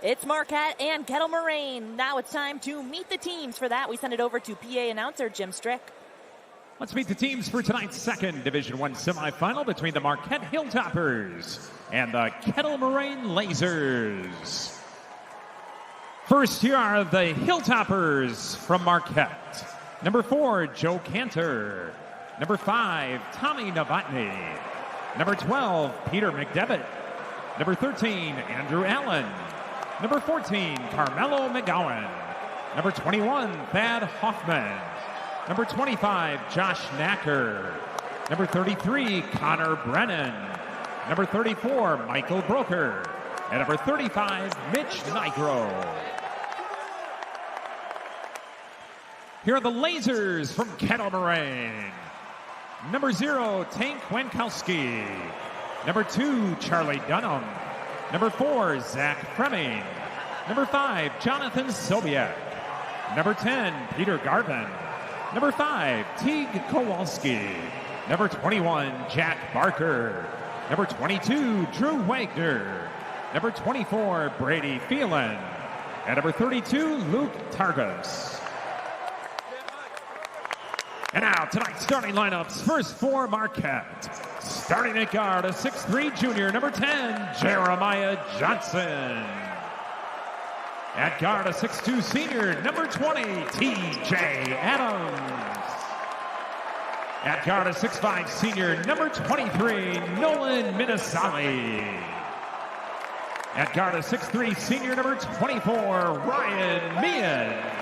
It's Marquette and Kettle Moraine. Now it's time to meet the teams. For that, we send it over to PA announcer Jim Strick. Let's meet the teams for tonight's second Division I semifinal between the Marquette Hilltoppers and the Kettle Moraine Lasers. First, here are the Hilltoppers from Marquette. Number 4, Joe Cantor. Number 5, Tommy Novotny. Number 12, Peter McDevitt. Number 13, Andrew Allen. Number 14, Carmelo McGowan. Number 21, Thad Hoffman. Number 25, Josh Knacker. Number 33, Connor Brennan. Number 34, Michael Broker. And number 35, Mitch Nigro. Here are the Lasers from Kettle Moraine. Number 0, Tank Wankowski. Number 2, Charlie Dunham. Number 4, Zach Fremming. Number 5, Jonathan Sobiek. Number 10, Peter Garvin. Number 5, Teague Kowalski. Number 21, Jack Barker. Number 22, Drew Wagner. Number 24, Brady Phelan. And number 32, Luke Targos. And now, tonight's starting lineups. First for Marquette. Starting at guard, a 6'3 junior, number 10, Jeremiah Johnson. At guard, a 6'2 senior, number 20, T.J. Adams. At guard, a 6'5 senior, number 23, Nolan Minasali. At guard, a 6'3 senior, number 24, Ryan Meehan.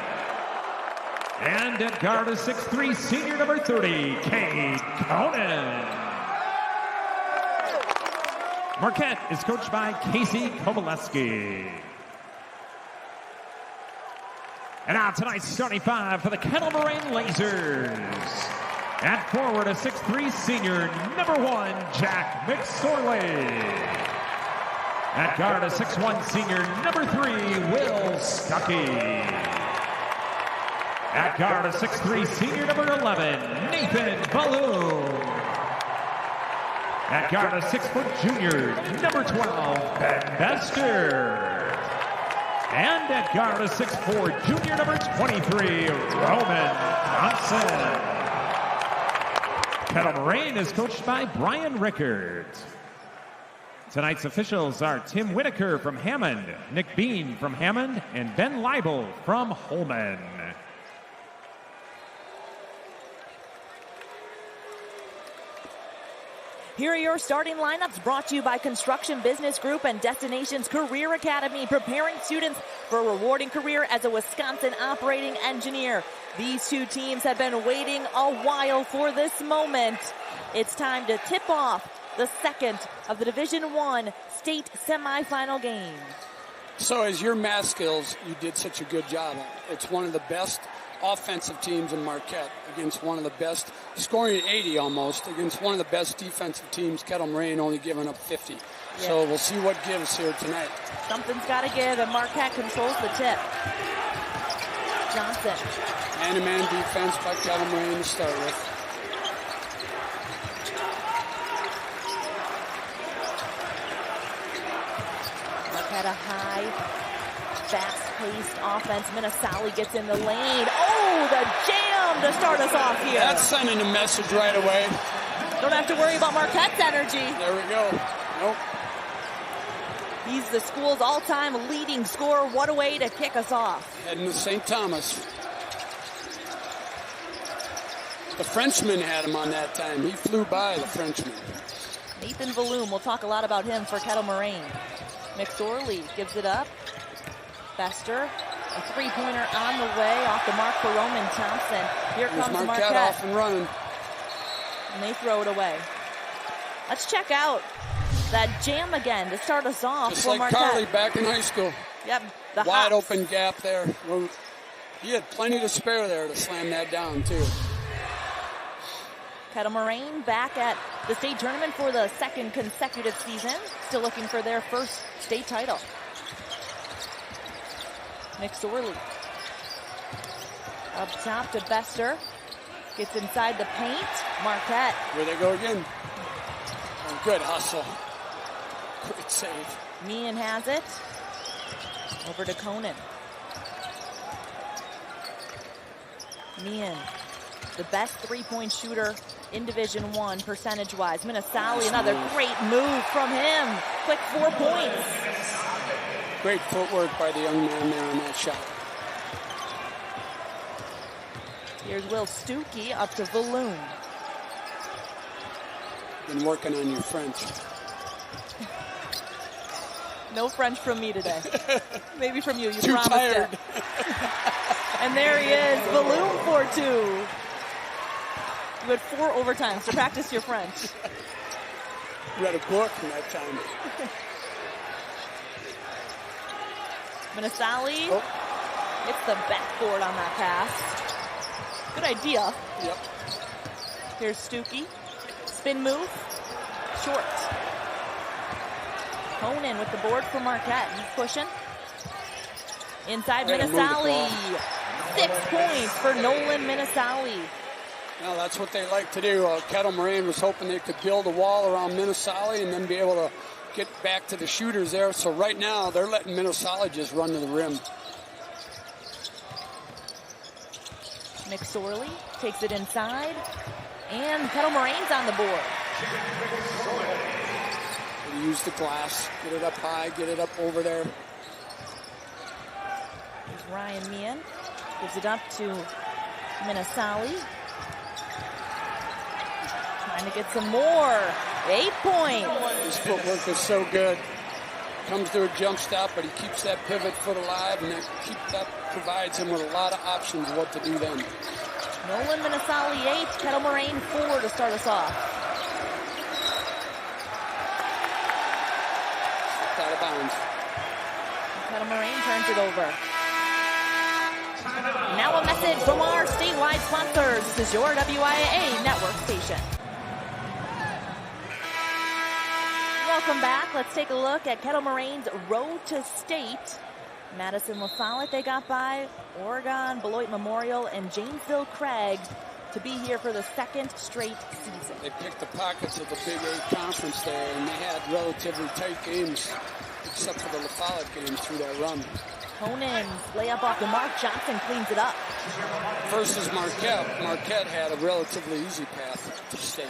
And at guard, a 6'3 senior, number 30, Cade Conan. Marquette is coached by Casey Kowaleski. And now tonight's starting 5 for the Kettle Moraine Lasers. At forward, a 6'3 senior, number 1, Jack McSorley. At guard, a 6'1 senior, number 3, Will Stuckey. At guard, a 6'3 senior, number 11, Nathan Balloon. At guard, a 6-foot junior, number 12, Ben Bester. And at guard, a 6'4 junior, number 23, Roman Thompson. Kettle Moraine is coached by Brian Rickard. Tonight's officials are Tim Whitaker from Hammond, Nick Bean from Hammond, and Ben Leibel from Holman. Here are your starting lineups, brought to you by Construction Business Group and Destinations Career Academy, preparing students for a rewarding career as a Wisconsin operating engineer. These two teams have been waiting a while for this moment. It's time to tip off the second of the Division I state semifinal game. So as your math skills, you did such a good job. It's one of the best offensive teams in Marquette against one of the best, scoring at 80 almost, against one of the best defensive teams, Kettle Moraine, only giving up 50. Yeah. So we'll see what gives here tonight. Something's got to give, and Marquette controls the tip. Johnson. Man-to-man defense by Kettle Moraine to start with. Marquette a high, fast-paced offense. Minasali gets in the lane. Oh, the jam to start us off here. That's sending a message right away. Don't have to worry about Marquette's energy. There we go. Nope. He's the school's all-time leading scorer. What a way to kick us off. Heading to St. Thomas. The Frenchman had him on that time. He flew by, the Frenchman. Nathan Valloom, we'll talk a lot about him for Kettle Moraine. McSorley gives it up. Bester, a three-pointer on the way, off the mark for Roman Thompson. Here comes Marquette. Off and running. And they throw it away. Let's check out that jam again to start us off. Just for like Marquette. Carly back in high school. Yep. The wide hops. open gap there. Well, he had plenty to spare there to slam that down, too. Kettle Moraine back at the state tournament for the second consecutive season. Still looking for their first state title. McSorley. Up top to Bester. Gets inside the paint. Marquette. Here they go again. Oh, good hustle. Great save. Meehan has it. Over to Conan. Meehan, the best three-point shooter in Division I percentage-wise. Minasali, another great move from him. Quick 4 points. Great footwork by the young man there on that shot. Here's Will Stuckey up to Valoon. Been working on your French. No French from me today. Maybe from you. You Too promised tired. it. And there he is, Valoon for 2. You had 4 overtimes to practice your French. Read a book in that time. Minasali hits the backboard on that pass. Good idea. Yep. Here's Stuckey. Spin move. Short. Conan with the board for Marquette. He's pushing. Inside Minasali. 6 points for Nolan Minasali. Well, that's what they like to do. Kettle Moraine was hoping they could build a wall around Minasali and then be able to get back to the shooters there. So right now, they're letting Minasali just run to the rim. McSorley takes it inside. And Kettle Moraine's on the board. Use the glass. Get it up high. Get it up over there. Here's Ryan Meehan. Gives it up to Minasali. Trying to get some more. 8 points. His footwork is so good. Comes to a jump stop, but he keeps that pivot foot alive, and that provides him with a lot of options what to do then. Nolan Minasali 8, Kettle Moraine 4 to start us off. Out of bounds. Kettle Moraine turns it over. Now a message from our statewide sponsors. This is your WIAA network station. Welcome back. Let's take a look at Kettle Moraine's road to state. Madison LaFollette, they got by, Oregon, Beloit Memorial, and Janesville Craig to be here for the second straight season. They picked the pockets of the Big 8 conference there, and they had relatively tight games, except for the LaFollette game through that run. Conan's layup off the mark. Johnson cleans it up. Versus Marquette. Marquette had a relatively easy path to state.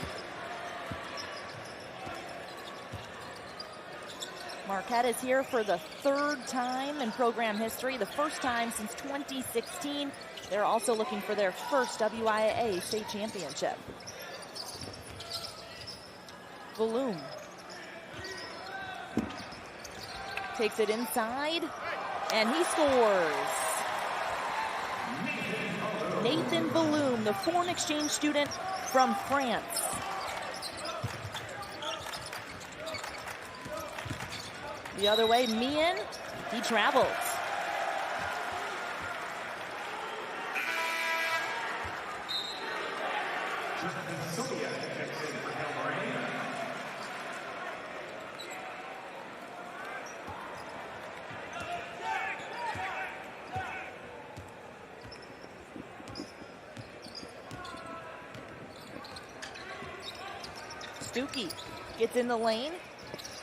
Marquette is here for the 3rd time in program history, the first time since 2016. They're also looking for their first WIAA state championship. Valoon takes it inside, and he scores. Nathan Valoon, the foreign exchange student from France. The other way, Meehan, he travels. Stuckey gets in the lane.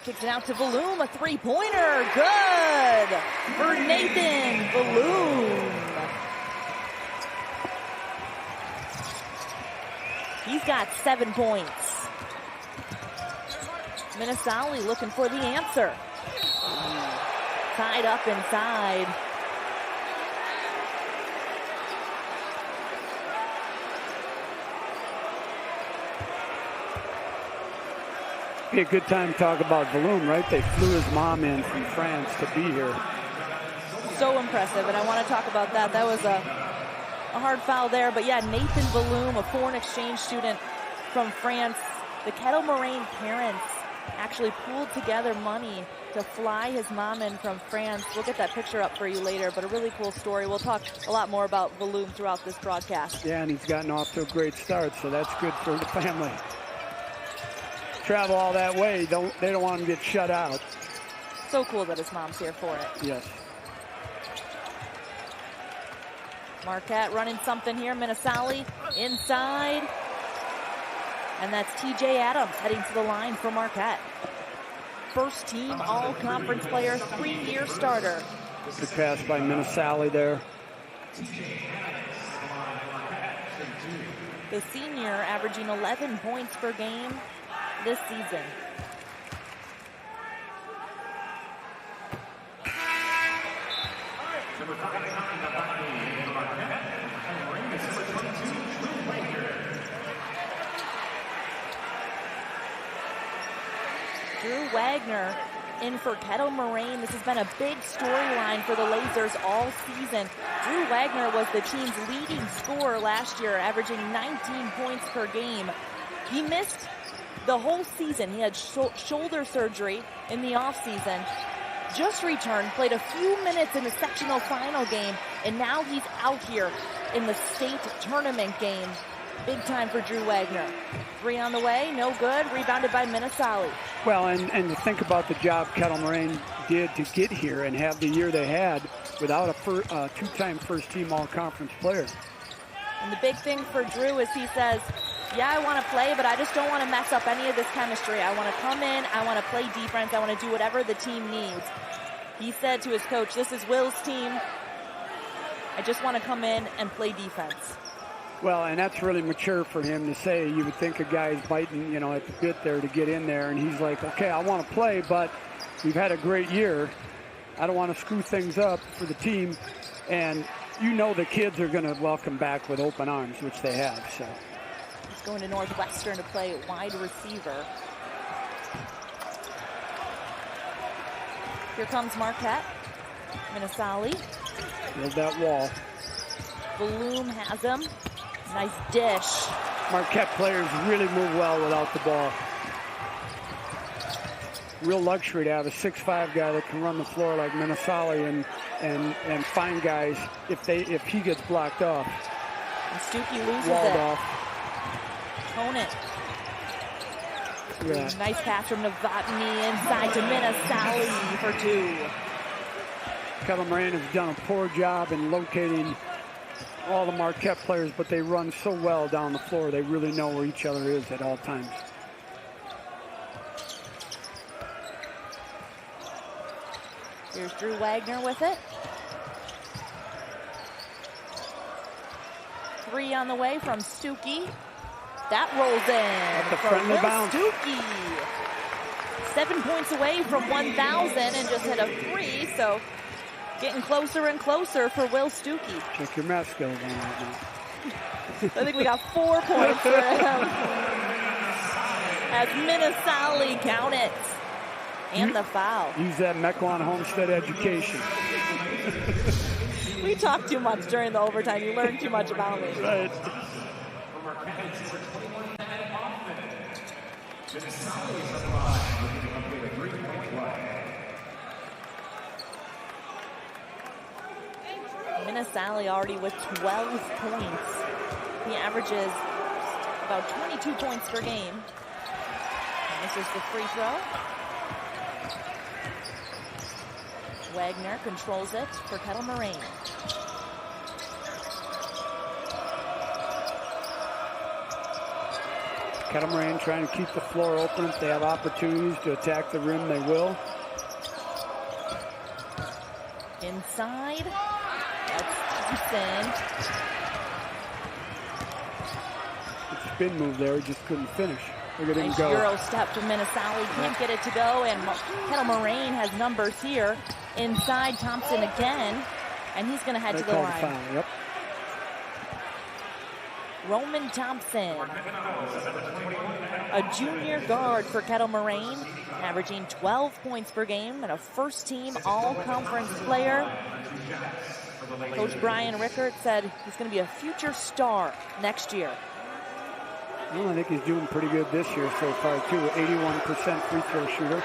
Kicks it out to Valoon, a three-pointer. Good for Nathan Valoon. He's got 7 points. Minasali looking for the answer. Tied up inside. Be a good time to talk about Valoon, right? They flew his mom in from France to be here. So impressive, and I want to talk about that. That was a hard foul there, but yeah, Nathan Valoon, a foreign exchange student from France. The Kettle Moraine parents actually pooled together money to fly his mom in from France. We'll get that picture up for you later, but a really cool story. We'll talk a lot more about Valoon throughout this broadcast. Yeah, and he's gotten off to a great start, so that's good for the family. Travel all that way, they don't want him to get shut out. So cool that his mom's here for it. Yes. Marquette running something here. Minasali inside. And that's TJ Adams heading to the line for Marquette. First team all-conference player, 3-year starter Good pass by Minnesali there. The senior averaging 11 points per game this season. Drew Wagner in for Kettle Moraine. This has been a big storyline for the Lasers all season. Drew Wagner was the team's leading scorer last year, averaging 19 points per game. He missed the whole season. He had shoulder surgery in the offseason. Just returned, played a few minutes in the sectional final game, and now he's out here in the state tournament game. Big time for Drew Wagner. 3 on the way, no good. Rebounded by Minnesali. Well, and to think about the job Kettle Moraine did to get here and have the year they had without a two-time first-team all-conference player. And the big thing for Drew is he says, yeah, I want to play, but I just don't want to mess up any of this chemistry. I want to come in, I want to play defense, I want to do whatever the team needs. He said to his coach, this is Will's team. I just want to come in and play defense. Well, and that's really mature for him to say. You would think a guy's biting, at the bit there to get in there, and he's like, okay, I want to play, but we've had a great year. I don't want to screw things up for the team, and the kids are going to welcome back with open arms, which they have. So he's going to Northwestern to play wide receiver. Here comes Marquette. Minnesali. There's that wall. Bloom has him. Nice dish. Marquette players really move well without the ball. Real luxury to have a 6'5" guy that can run the floor like Minnesali and find guys if he gets blocked off. And Stuckey loses Walled it. off. Conant. Yeah. Nice pass from Novotny inside to Minnesali for 2. Kettle Moraine has done a poor job in locating all the Marquette players, but they run so well down the floor. They really know where each other is at all times. Here's Drew Wagner with it. 3 on the way from Stuckey. That rolls in. The friendly bounce. Stuckey. 7 points away from 1,000 and just hit a 3, so getting closer and closer for Will Stuckey. Check your math skills on that now. I think we got 4 points for him. As Minnesali count it. And the foul. Use that Mequon Homestead education. We talked too much during the overtime. You learned too much about me. Right. Minnesali already with 12 points. He averages about 22 points per game. And this is the free throw. Wagner controls it for Kettle Moraine. Kettle Moraine trying to keep the floor open. If they have opportunities to attack the rim, they will. Inside. That's Thompson. Good spin move there. He just couldn't finish. Look at him Nice go. Euro step to Minnesali. Can't get it to go. And Kettle Moraine has numbers here. Inside Thompson again. And he's going to head to the line. Foul. Yep. Roman Thompson, a junior guard for Kettle Moraine, averaging 12 points per game and a first-team all-conference player. Coach Brian Rickert said he's going to be a future star next year. Well, I think he's doing pretty good this year so far, too. 81% free throw shooter.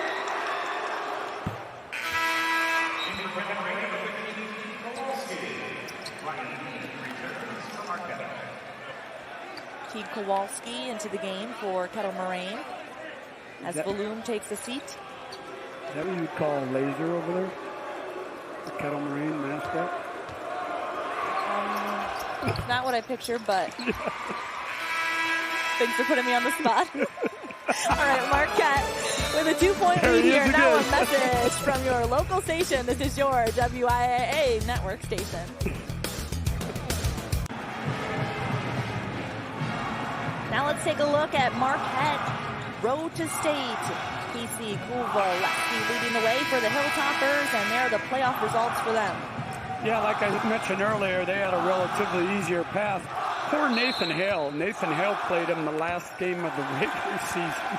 Teague Kowalski into the game for Kettle Moraine as Bloom takes a seat. Is that what you'd call a laser over there? The Kettle Moraine mascot? It's not what I picture, but thanks for putting me on the spot. All right, Marquette With a 2-point lead here, now a message from your local station. This is your WIAA network station. Now let's take a look at Marquette, road to state. PC Kuvalevsky leading the way for the Hilltoppers, and there are the playoff results for them. Yeah, like I mentioned earlier, they had a relatively easier path. Poor Nathan Hale. Nathan Hale played him the last game of the regular season,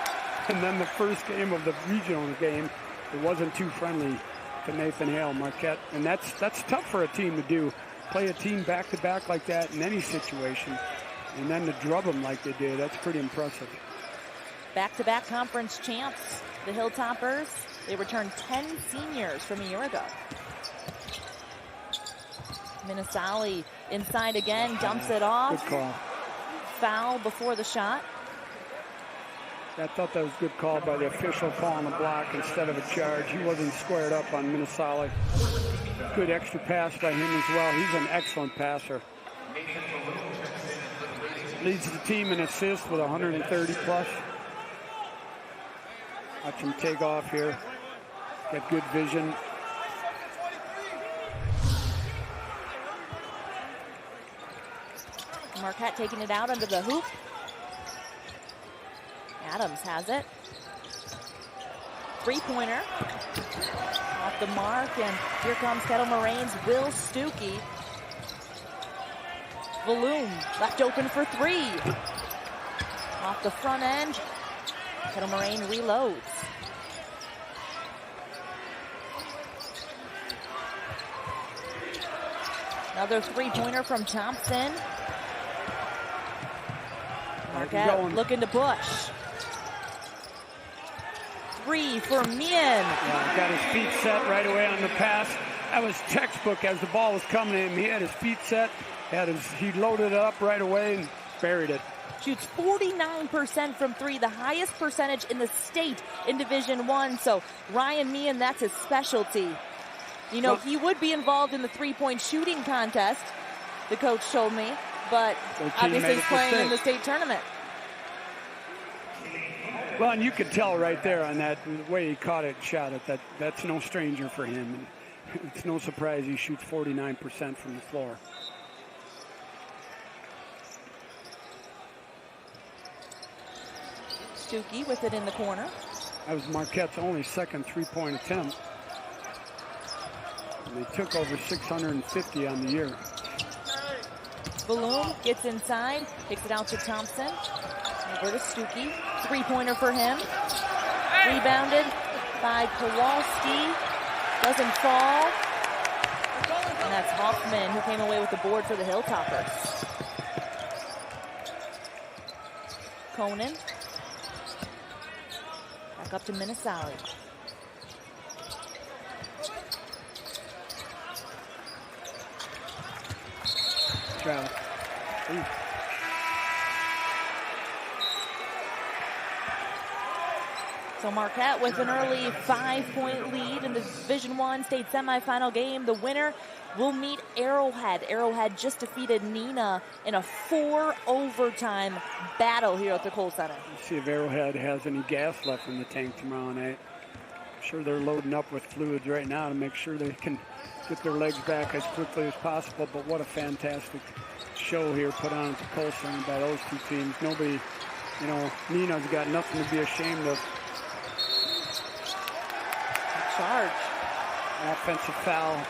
and then the first game of the regional game. It wasn't too friendly to Nathan Hale, Marquette, and that's tough for a team to do. Play a team back-to-back like that in any situation, and then to drub them like they did, that's pretty impressive. Back-to-back conference champs, the Hilltoppers. They returned 10 seniors from a year ago. Minnesali inside again, dumps it off. Good call. Foul before the shot. I thought that was a good call by the official calling a block instead of a charge. He wasn't squared up on Minnesali. Good extra pass by him as well. He's an excellent passer. Leads the team in assists with 130 plus. Watch him take off here. Got good vision. Marquette taking it out under the hoop. Adams has it. Three-pointer. Off the mark, and here comes Kettle Moraine's Will Stuckey. Valoom left open for three. Off the front end. Kettle Moraine reloads. Another three-pointer from Thompson. Marquette looking to push. Three for Meehan. Yeah, got his feet set right away on the pass. That was textbook as the ball was coming to him. He had his feet set. He loaded it up right away and buried it. Shoots 49% from three, the highest percentage in the state in Division I. So Ryan Meehan, that's his specialty. You know, he would be involved in the three-point shooting contest, the coach told me, but obviously he's playing in the state tournament. Well, and you could tell right there on that the way he caught it and shot it, that's no stranger for him. And it's no surprise he shoots 49% from the floor. Stuckey with it in the corner. That was Marquette's only second three-point attempt. And they took over 650 on the year. Valoom gets inside, kicks it out to Thompson. Over to Stuckey. Three-pointer for him. Rebounded by Kowalski. Doesn't fall. And that's Hoffman who came away with the board for the Hilltoppers. Conan. Back up to Minnesali. Travis. So Marquette with an early 5-point lead in the Division I state semifinal game. The winner will meet Arrowhead. Arrowhead just defeated Neenah in a 4-overtime battle here at the Kohl Center. Let's see if Arrowhead has any gas left in the tank tomorrow night. I'm sure they're loading up with fluids right now to make sure they can get their legs back as quickly as possible. But what a fantastic show here put on at the Kohl Center by those two teams. Nobody, you know, Neenah's got nothing to be ashamed of. Charge. Offensive foul.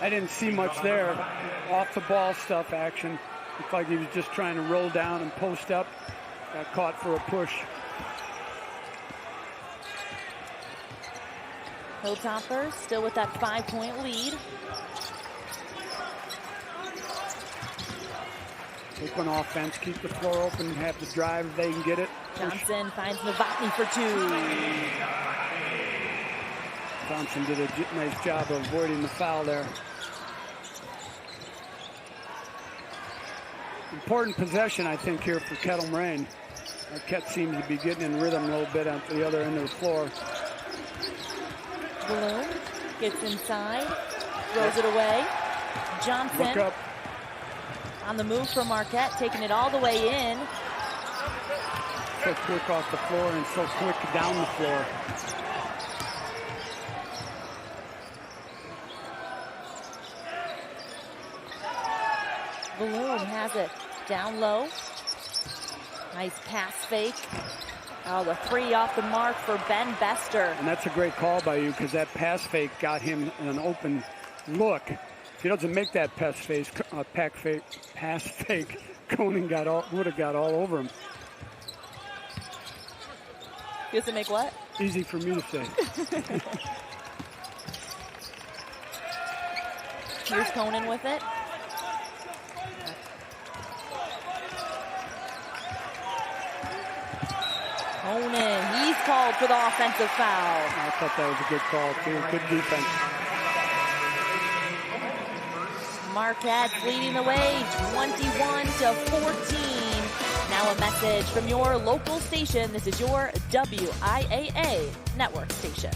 I didn't see much there. Off the ball stuff action. Looked like he was just trying to roll down and post up. Got caught for a push. Hilltoppers still with that 5-point lead. Open offense, keep the floor open and have the drive if they can get it. Johnson finds Novotny for two. Thompson did a nice job of avoiding the foul there. Important possession, I think, here for Kettle Moraine. Marquette seems to be getting in rhythm a little bit at the other end of the floor. Bloom gets inside, throws it away. Johnson. Look up. On the move from Marquette, taking it all the way in. so quick off the floor and so quick down the floor. Balloon has it down low. Nice pass fake. Oh, the three off the mark for Ben Bester. And that's a great call by you, because that pass fake got him an open look. If he doesn't make that pass fake, Conan would have got all over him. He doesn't make what? Easy for me to say. Here's Conan with it. Conan, he's called for the offensive foul. I thought that was a good call, too. Good defense. Marquette leading the way, 21-14. Now a message from your local station. This is your WIAA network station.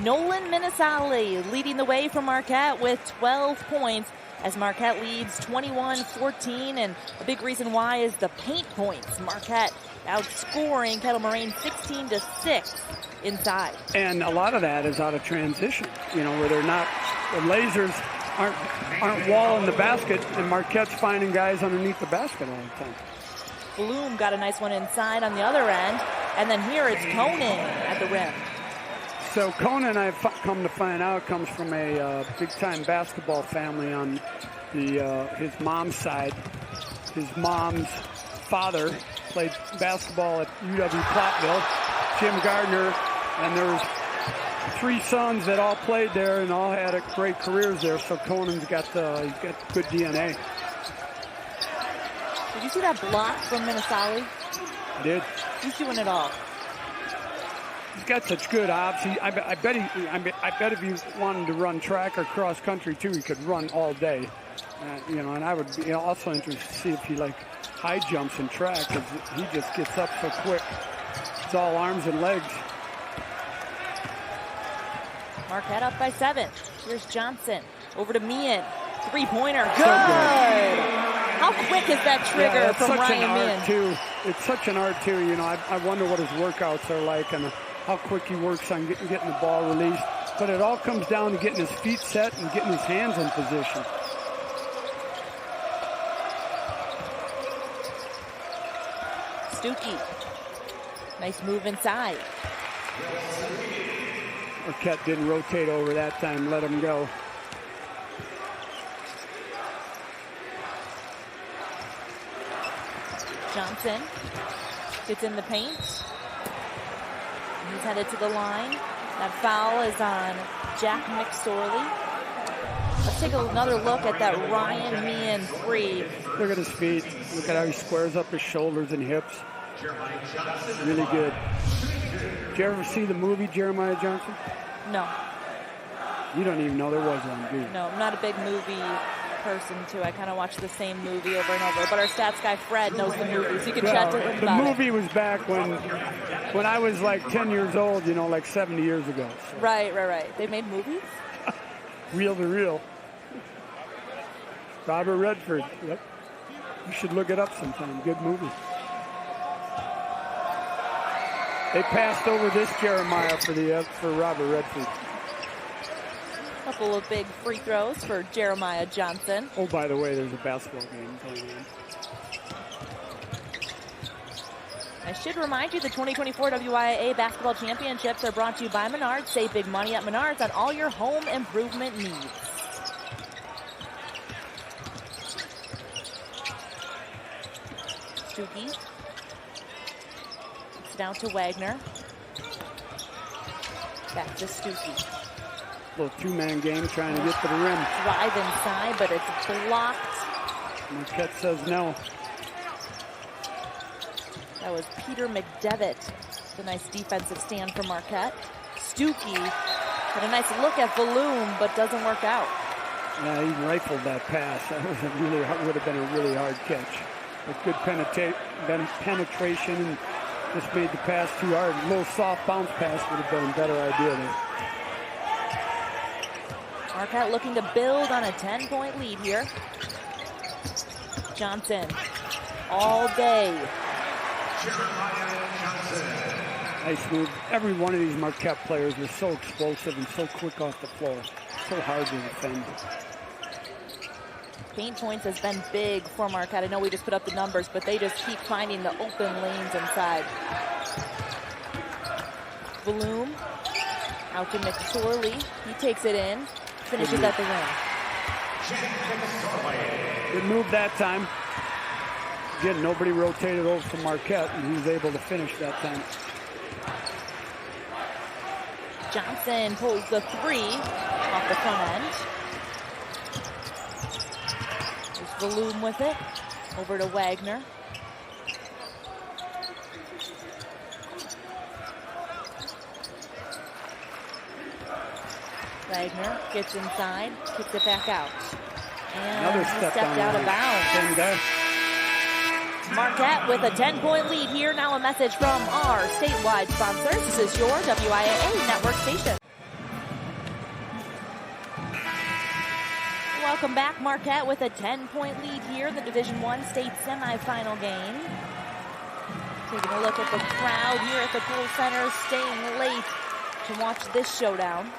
Nolan Minnesali leading the way for Marquette with 12 points as Marquette leads 21-14, and a big reason why is the paint points. Marquette outscoring Kettle Moraine 16-6 inside. And a lot of that is out of transition, where they're not, the lasers aren't walling the basket, and Marquette's finding guys underneath the basket all the time. Bloom got a nice one inside on the other end, and then here it's Conan at the rim. So Conan, I've come to find out, comes from a big-time basketball family on his mom's side. His mom's father played basketball at UW-Platteville, Jim Gardner, and there's 3 sons that all played there and all had great careers there. So Conan's got good DNA. Did you see that block from Minnesali? I did. He's doing it all. He's got such good ops. I bet if he wanted to run track or cross country too, he could run all day. And I would be also interested to see if he high jumps in track, because he just gets up so quick. It's all arms and legs. Marquette up by 7. Here's Johnson over to Meehan. 3-pointer. Good. How quick is that trigger from Ryan Meehan? Too. It's such an art too. I wonder what his workouts are like and how quick he works on getting the ball released. But it all comes down to getting his feet set and getting his hands in position. Stuckey. Nice move inside. Marquette didn't rotate over that time. Let him go. Johnson gets in the paint. He's headed to the line. That foul is on Jack McSorley. Let's take another look at that Ryan Meehan 3. Look at his feet. Look at how he squares up his shoulders and hips. Really good. Did you ever see the movie Jeremiah Johnson? No. You don't even know there was one, do you? No, I'm not a big movie person, too. I kind of watch the same movie over and over. But our stats guy, Fred, knows the movies. You can chat to him about it. The movie was back when I was 10 years old, 70 years ago. So. Right. They made movies? Reel to reel. Robert Redford. Yep. You should look it up sometime. Good movie. They passed over this Jeremiah for Robert Redford. Couple of big free throws for Jeremiah Johnson. Oh, by the way, there's a basketball game going on. I should remind you the 2024 WIAA Basketball Championships are brought to you by Menards. Save big money at Menards on all your home improvement needs. Stuckey. It's down to Wagner. Back to Stuckey. Little 2-man game trying to get to the rim. Drive inside, but it's blocked. Marquette says no. That was Peter McDevitt. A nice defensive stand for Marquette. Stuckey had a nice look at Balloon, but doesn't work out. Yeah, he rifled that pass. That would have been a really hard catch. With good penetration and just made the pass too hard. A little soft bounce pass would have been a better idea there. Marquette looking to build on a 10-point lead here. Johnson all day. Nice move. Every one of these Marquette players is so explosive and so quick off the floor. So hard to defend. Paint points has been big for Marquette. I know we just put up the numbers, but they just keep finding the open lanes inside. Bloom out to McSorley. He takes it in, finishes at the rim. Good move that time. Again, nobody rotated over from Marquette, and he was able to finish that time. Johnson pulls the three off the front end. There's Bloom with it. Over to Wagner. Wagner gets inside, kicks it back out. And another he step stepped out of bounds. Marquette with a 10-point lead here. Now a message from our statewide sponsors. This is your WIAA network station. Welcome back. Marquette with a 10-point lead here in the Division I state semifinal game. Taking a look at the crowd here at the Pool Center, staying late to watch this showdown.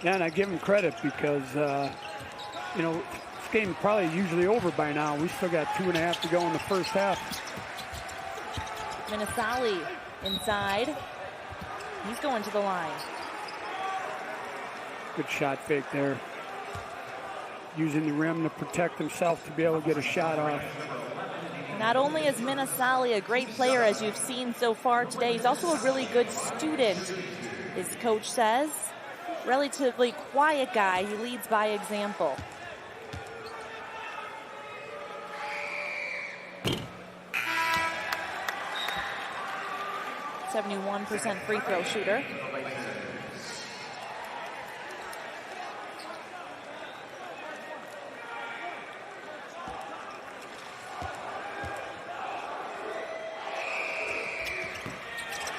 Yeah, and I give him credit because, you know, this game probably usually over by now. We still got 2.5 to go in the first half. Minasali inside. He's going to the line. Good shot fake there. Using the rim to protect himself to be able to get a shot off. Not only is Minasali a great player, as you've seen so far today, he's also a really good student, his coach says. Relatively quiet guy. He leads by example. .71% free throw shooter.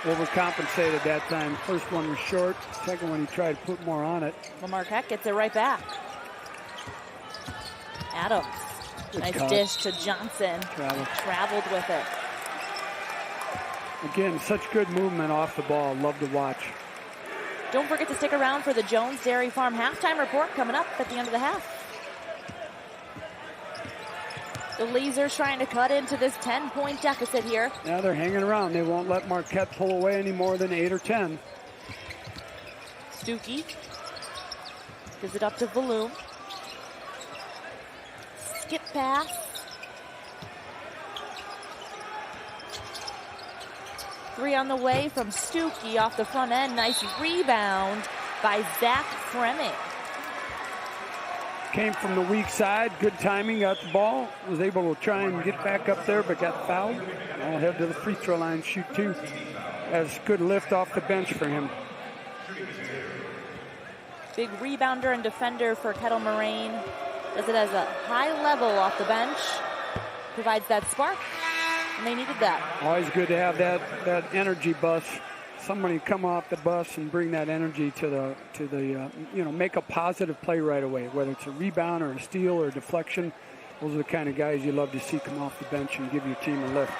Overcompensated that time. First one was short. Second one he tried to put more on it. Well, Marquette gets it right back. Adams. Good nice cut. Dish to Johnson. Traveled with it. Again, such good movement off the ball. Love to watch. Don't forget to stick around for the Jones Dairy Farm halftime report coming up at the end of the half. The Lasers trying to cut into this 10-point deficit here. Now they're hanging around. They won't let Marquette pull away any more than 8 or 10. Stuckey gives it up to Bloom. Skip pass. Three on the way from Stuckey off the front end. Nice rebound by Zach Fremming. Came from the weak side. Good timing. Got the ball. Was able to try and get back up there, but got fouled. I'll head to the free throw line, shoot two. That's good lift off the bench for him. Big rebounder and defender for Kettle Moraine. Does it as a high level off the bench. Provides that spark, and they needed that. Always good to have that energy bus. Somebody come off the bus and bring that energy to the you know, make a positive play right away, whether it's a rebound or a steal or a deflection. Those are the kind of guys you love to see come off the bench and give your team a lift.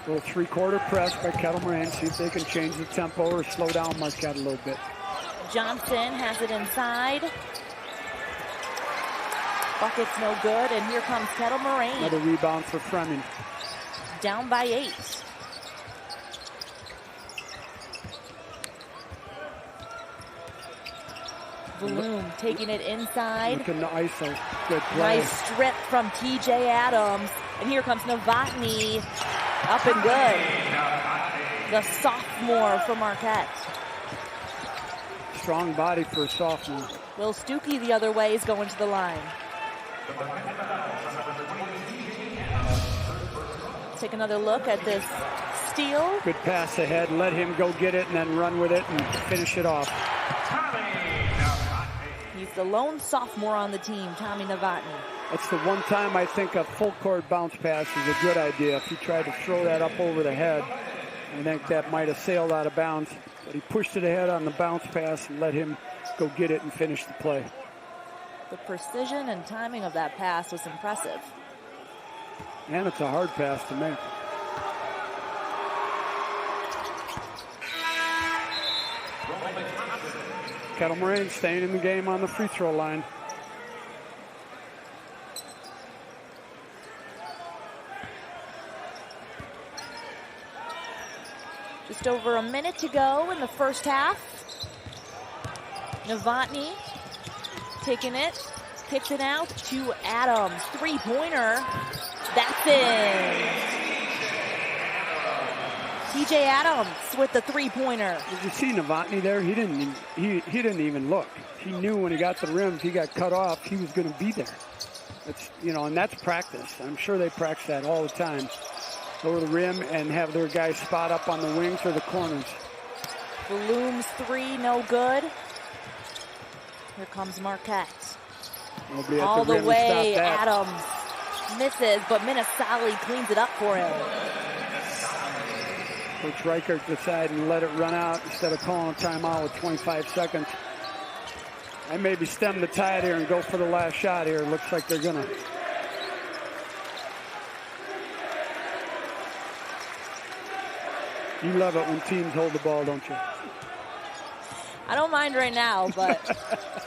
Little three-quarter press by Kettle Moraine. See if they can change the tempo or slow down Marquette a little bit. Johnson has it inside. Bucket's no good, and here comes Kettle Moraine. Another rebound for Fremming. Down by 8. Bloom taking it inside. Looking to ISO. Good play. Nice strip from TJ Adams. And here comes Novotny. Up and good. The sophomore for Marquette. Strong body for a sophomore. Will Stuckey the other way is going to the line. Take another look at this steal. Good pass ahead. Let him go get it and then run with it and finish it off. He's the lone sophomore on the team, Tommy Novotny. That's the one time I think a full court bounce pass is a good idea. If he tried to throw that up over the head, I think that might have sailed out of bounds. But he pushed it ahead on the bounce pass and let him go get it and finish the play. The precision and timing of that pass was impressive. And it's a hard pass to make. Kettle Moraine staying in the game on the free throw line. Just over a minute to go in the first half. Novotny taking it, kicks it out to Adams. Three-pointer. That's in. TJ Adams with the three-pointer. Did you see Novotny there? He didn't even look. He knew when he got to the rim, if he got cut off, he was going to be there. It's, and that's practice. I'm sure they practice that all the time. Go to the rim and have their guys spot up on the wings or the corners. Bloom's three, no good. Here comes Marquette. All the way, Adams misses, but Minnesali cleans it up for him. Coach Reichert decided to let it run out instead of calling a timeout with 25 seconds. I maybe stem the tide here and go for the last shot here. Looks like they're gonna. You love it when teams hold the ball, don't you? I don't mind right now, but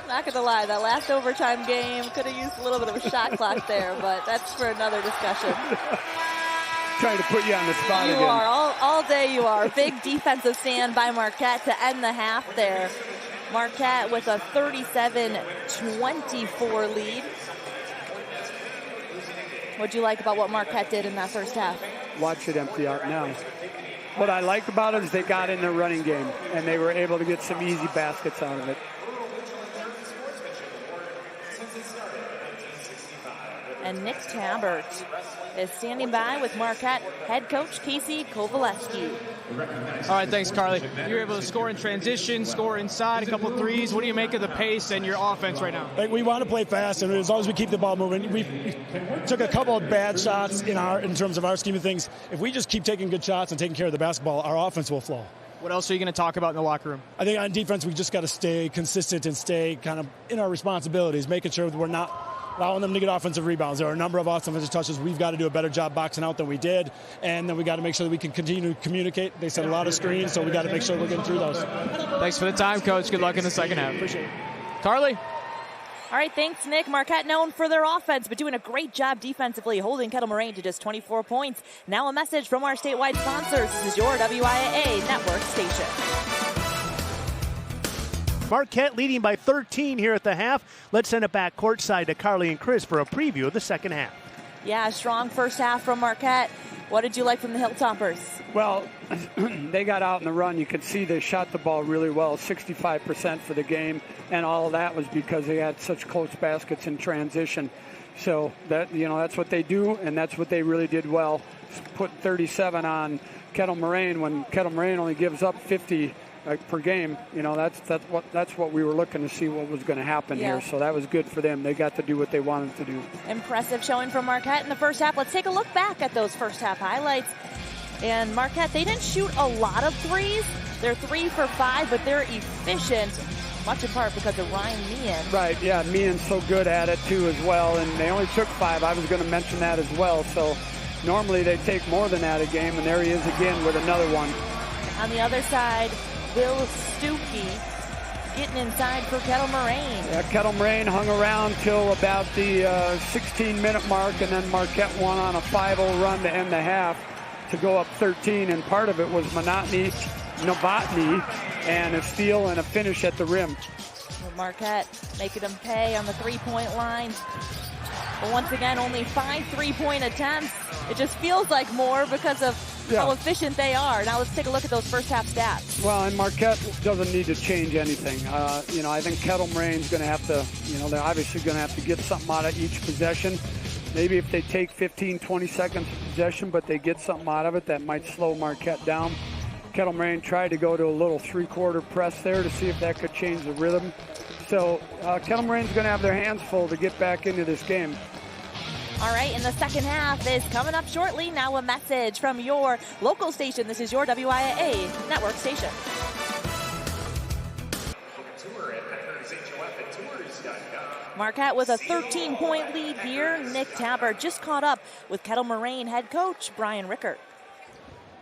not gonna lie, that last overtime game could have used a little bit of a shot clock there, but that's for another discussion. Trying to put you on the spot you again. You are, all day you are. Big defensive stand by Marquette to end the half there. Marquette with a 37-24 lead. What'd you like about what Marquette did in that first half? Watch it empty out now. What I like about it is they got in their running game, and they were able to get some easy baskets out of it. And Nick Tabbert is standing by with Marquette head coach Casey Kovaleski. All right, thanks, Carly. You were able to score in transition, score inside, a couple threes. What do you make of the pace and your offense right now? We want to play fast, and as long as we keep the ball moving, we took a couple of bad shots in terms of our scheme of things. If we just keep taking good shots and taking care of the basketball, our offense will flow. What else are you going to talk about in the locker room? I think on defense, we just got to stay consistent and stay kind of in our responsibilities, making sure that we're not allowing them to get offensive rebounds. There are a number of offensive touches. We've got to do a better job boxing out than we did, and then we got to make sure that we can continue to communicate. They set a lot of screens, so we got to make sure we're getting through those. Thanks for the time, Coach. Good luck in the second half. Appreciate it. Carly? All right, thanks, Nick. Marquette known for their offense, but doing a great job defensively, holding Kettle Moraine to just 24 points. Now a message from our statewide sponsors. This is your WIAA network station. Marquette leading by 13 here at the half. Let's send it back courtside to Carly and Chris for a preview of the second half. Yeah, strong first half from Marquette. What did you like from the Hilltoppers? Well, they got out in the run. You could see they shot the ball really well, 65% for the game, and all of that was because they had such close baskets in transition. So that's what they do, and that's what they really did well. Put 37 on Kettle Moraine when Kettle Moraine only gives up 50 per game. That's what we were looking to see what was going to happen here. So that was good for them. They got to do what they wanted to do. Impressive showing from Marquette in the first half. Let's take a look back at those first half highlights. And Marquette, they didn't shoot a lot of threes. They're 3 for 5, but they're efficient, much in part because of Ryan Meehan. Right, yeah, Meehan's so good at it too as well, and they only took 5. I was going to mention that as well. So normally they take more than that a game, and there he is again with another one. On the other side, Bill Stuckey getting inside for Kettle Moraine. Yeah, Kettle Moraine hung around till about the 16-minute mark, and then Marquette won on a 5-0 run to end the half to go up 13, and part of it was Novotny, and a steal and a finish at the rim. Well, Marquette making them pay on the three-point line. But once again, only 5 three-point attempts. It just feels like more because of how efficient they are. Now let's take a look at those first half stats. Well, and Marquette doesn't need to change anything. I think Kettle Moraine's going to have to, they're obviously going to have to get something out of each possession. Maybe if they take 15, 20 seconds of possession, but they get something out of it, that might slow Marquette down. Kettle Moraine tried to go to a little three-quarter press there to see if that could change the rhythm. So Kettle Moraine's going to have their hands full to get back into this game. All right, and the second half is coming up shortly. Now a message from your local station. This is your WIAA network station. Marquette with a 13-point lead here. Nick Tabor just caught up with Kettle Moraine head coach Brian Rickert.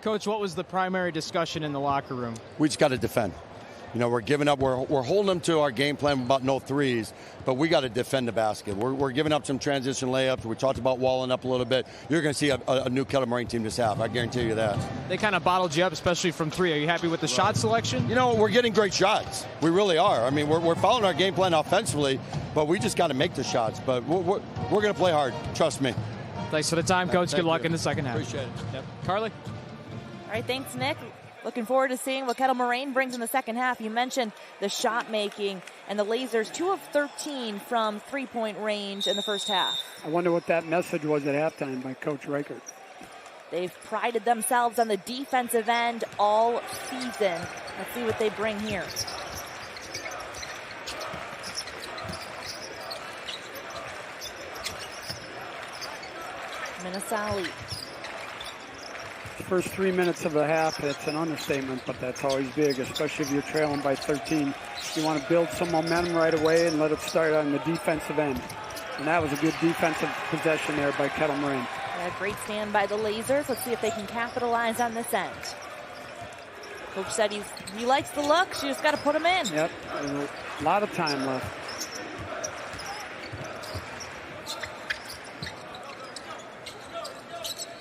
Coach, what was the primary discussion in the locker room? We just got to defend. You know, we're giving up. We're holding them to our game plan about no threes, but we got to defend the basket. We're giving up some transition layups. We talked about walling up a little bit. You're going to see a new Kettle Moraine team this half. I guarantee you that. They kind of bottled you up, especially from three. Are you happy with the shot selection? You know, we're getting great shots. We really are. I mean, we're following our game plan offensively, but we just got to make the shots. But we're going to play hard. Trust me. Thanks for the time, Coach. Good luck in the second half. Appreciate it. Yep. Carly? All right, thanks, Nick. Looking forward to seeing what Kettle Moraine brings in the second half. You mentioned the shot making, and the Lasers 2 of 13 from three-point range in the first half. I wonder what that message was at halftime by Coach Reichert. They've prided themselves on the defensive end all season. Let's see what they bring here. Minnesali. First 3 minutes of the half, it's an understatement, but that's always big, especially if you're trailing by 13. You want to build some momentum right away and let it start on the defensive end. And that was a good defensive possession there by Kettle Moraine. Yeah, great stand by the Lasers. Let's see if they can capitalize on this end. Coach said he likes the looks. You just got to put them in. Yep, a lot of time left.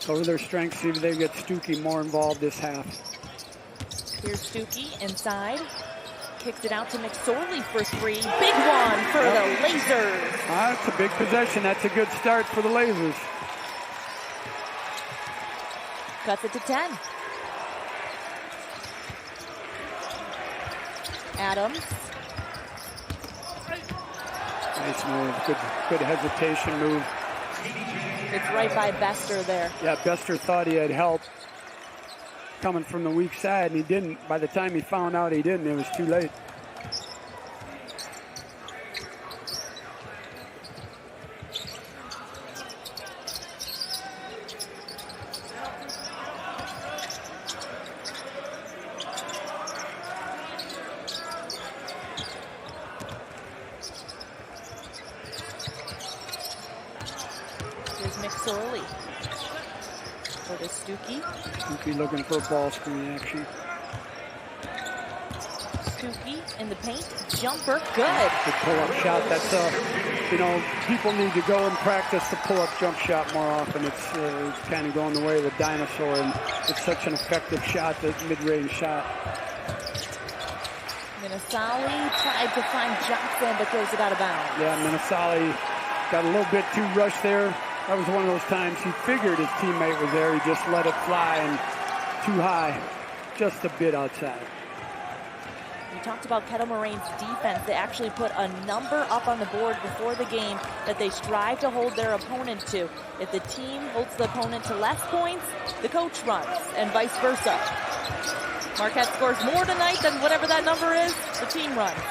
Over their strengths, see if they get Stuckey more involved this half. Here's Stuckey inside. Kicks it out to McSorley for three. Big one for the Lasers. That's a big possession. That's a good start for the Lasers. Cuts it to 10. Adams. Nice move. Good hesitation move. It's right by Bester there. Yeah, Bester thought he had help coming from the weak side, and he didn't. By the time he found out he didn't, it was too late. McSorley for the Stuckey. Stuckey looking for a ball screen action. Stuckey in the paint. Jumper, good. Good pull-up shot. That's, you know, people need to go and practice the pull-up jump shot more often. It's kind of going the way of the dinosaur, and it's such an effective shot, that mid-range shot. Minnesali tried to find Johnson, but throws it out of bounds. Yeah, Minnesali got a little bit too rushed there. That was one of those times he figured his teammate was there. He just let it fly and too high, just a bit outside. You talked about Kettle Moraine's defense. They actually put a number up on the board before the game that they strive to hold their opponent to. If the team holds the opponent to less points, the coach runs, and vice versa. Marquette scores more tonight than whatever that number is, the team runs.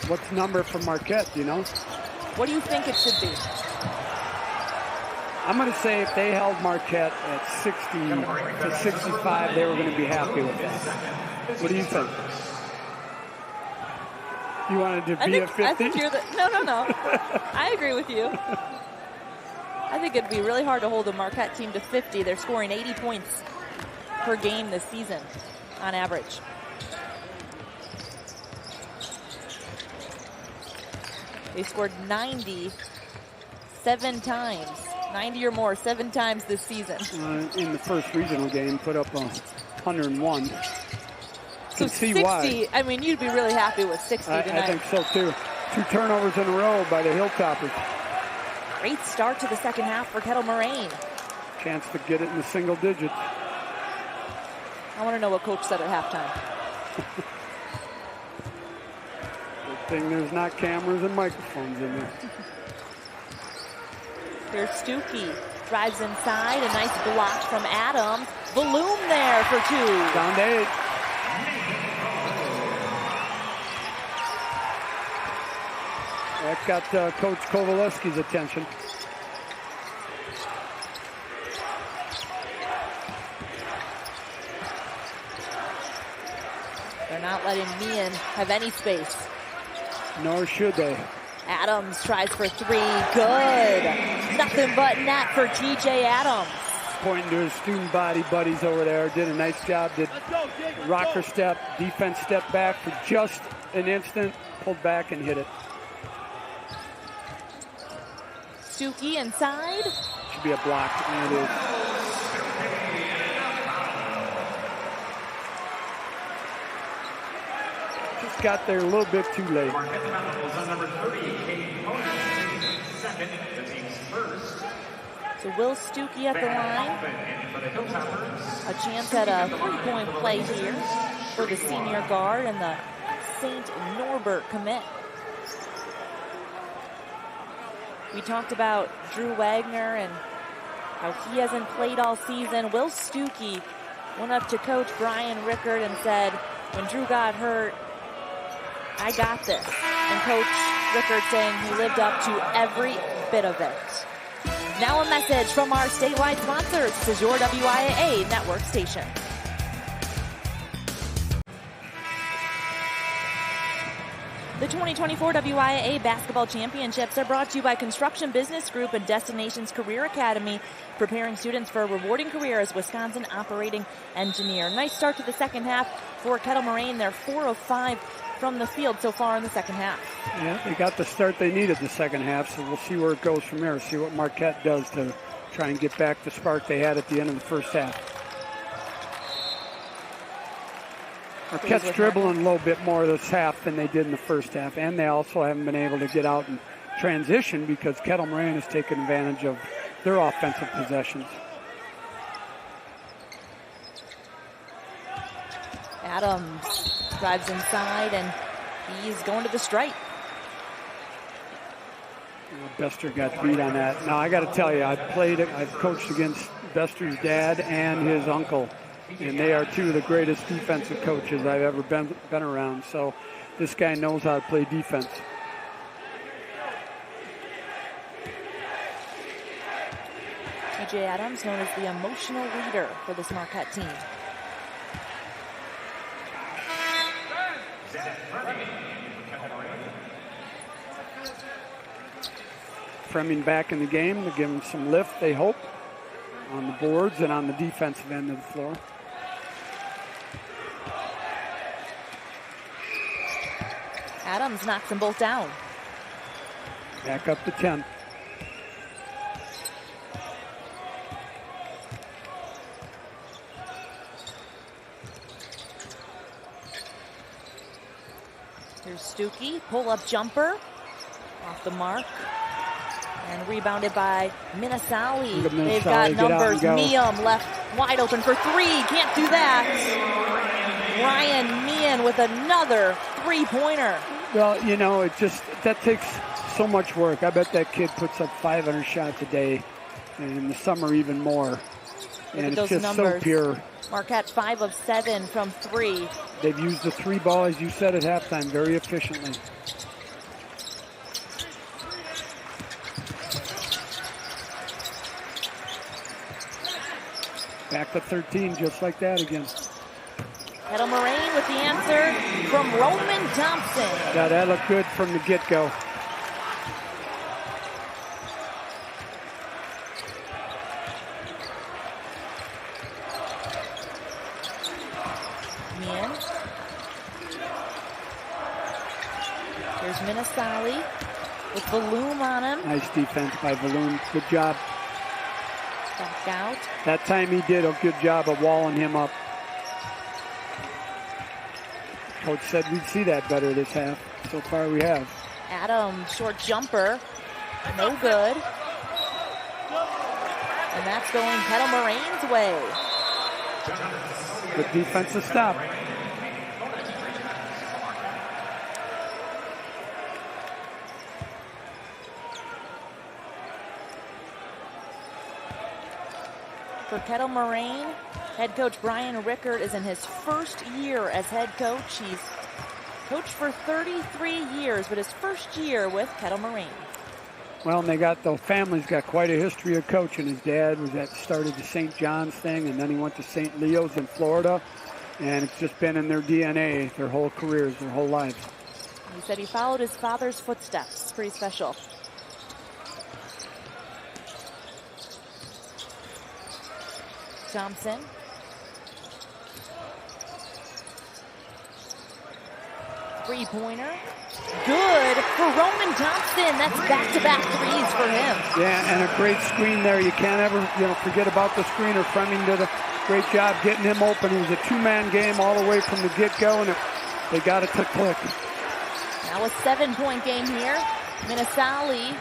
What's the number for Marquette, do you know? What do you think it should be? I'm going to say if they held Marquette at 60 to 65, they were going to be happy with that. What do you think? You wanted to be at 50? I think you're no. I agree with you. I think it'd be really hard to hold a Marquette team to 50. They're scoring 80 points per game this season on average. They scored 90 7 times. 90 or more, 7 times this season. In the first regional game, put up 101. So 60, why. I mean, you'd be really happy with 60 tonight. I think so, too. 2 turnovers in a row by the Hilltoppers. Great start to the second half for Kettle Moraine. Chance to get it in the single digits. I want to know what Coach said at halftime. Good thing there's not cameras and microphones in there. Here's Stuckey. Drives inside. A nice block from Adams. Balloon there for 2. Down to 8. That got Coach Kovalevsky's attention. They're not letting Meehan have any space. Nor should they. Adams tries for three. Good. Nothing but net for TJ Adams. Pointing to his student body buddies over there. Did a nice job. Did rocker step, defense step back for just an instant. Pulled back and hit it. Stuckey inside. Should be a block, and it is. Just got there a little bit too late. So Will Stuckey at the line. A chance at a three-point play here for the senior guard and the St. Norbert commit. We talked about Drew Wagner and how he hasn't played all season. Will Stuckey went up to Coach Brian Rickard and said, when Drew got hurt, I got this. And Coach Rickard saying he lived up to every bit of it. Now a message from our statewide sponsors. This is your WIAA network station. The 2024 WIAA Basketball Championships are brought to you by Construction Business Group and Destinations Career Academy, preparing students for a rewarding career as Wisconsin operating engineer. Nice start to the second half for Kettle Moraine. They're 4 of 5 from the field so far in the second half. Yeah, they got the start they needed the second half, so we'll see where it goes from there. See what Marquette does to try and get back the spark they had at the end of the first half. Marquette's dribbling a little bit more this half than they did in the first half, and they also haven't been able to get out and transition because Kettle Moraine has taken advantage of their offensive possessions. Adams drives inside, and he's going to the stripe. Bester got beat on that. Now, I got to tell you, I've coached against Bester's dad and his uncle, and they are two of the greatest defensive coaches I've ever been around. So this guy knows how to play defense. TJ Adams, known as the emotional leader for this Marquette team. Fremming back in the game to give him some lift, they hope, on the boards and on the defensive end of the floor. Adams knocks them both down. Back up to 10. Here's Stuckey, pull-up jumper, off the mark, and rebounded by Minasawi. They've got numbers. Meehan left wide open for three. Can't do that. Ryan Meehan with another three-pointer. Well, you know, that takes so much work. I bet that kid puts up 500 shots a day, and in the summer even more. And it's just numbers. So pure. Marquette 5 of 7 from three. They've used the three ball, as you said, at halftime very efficiently. Back to 13, just like that again. Kettle Moraine with the answer from Roman Thompson. Yeah, that looked good from the get-go. Meehan. Here's Minasawi with Balloon on him. Nice defense by Balloon. Good job. Back out. That time he did a good job of walling him up. Coach said we'd see that better this half. So far we have. Adams, short jumper. No good. And that's going Kettle Moraine's way. Good defensive stop. For Kettle Moraine, head coach Brian Rickard is in his first year as head coach. He's coached for 33 years, but his first year with Kettle Moraine. Well, and the family's got quite a history of coaching. His dad started the St. John's thing, and then he went to St. Leo's in Florida. And it's just been in their DNA their whole careers, their whole lives. He said he followed his father's footsteps. It's pretty special. Thompson. Three-pointer. Good for Roman Thompson. That's back-to-back threes for him. Yeah, and a great screen there. You can't ever, forget about the screener. Fleming did a great job getting him open. It was a two-man game all the way from the get-go, and they got it to click. Now a 7-point game here. Minnesali,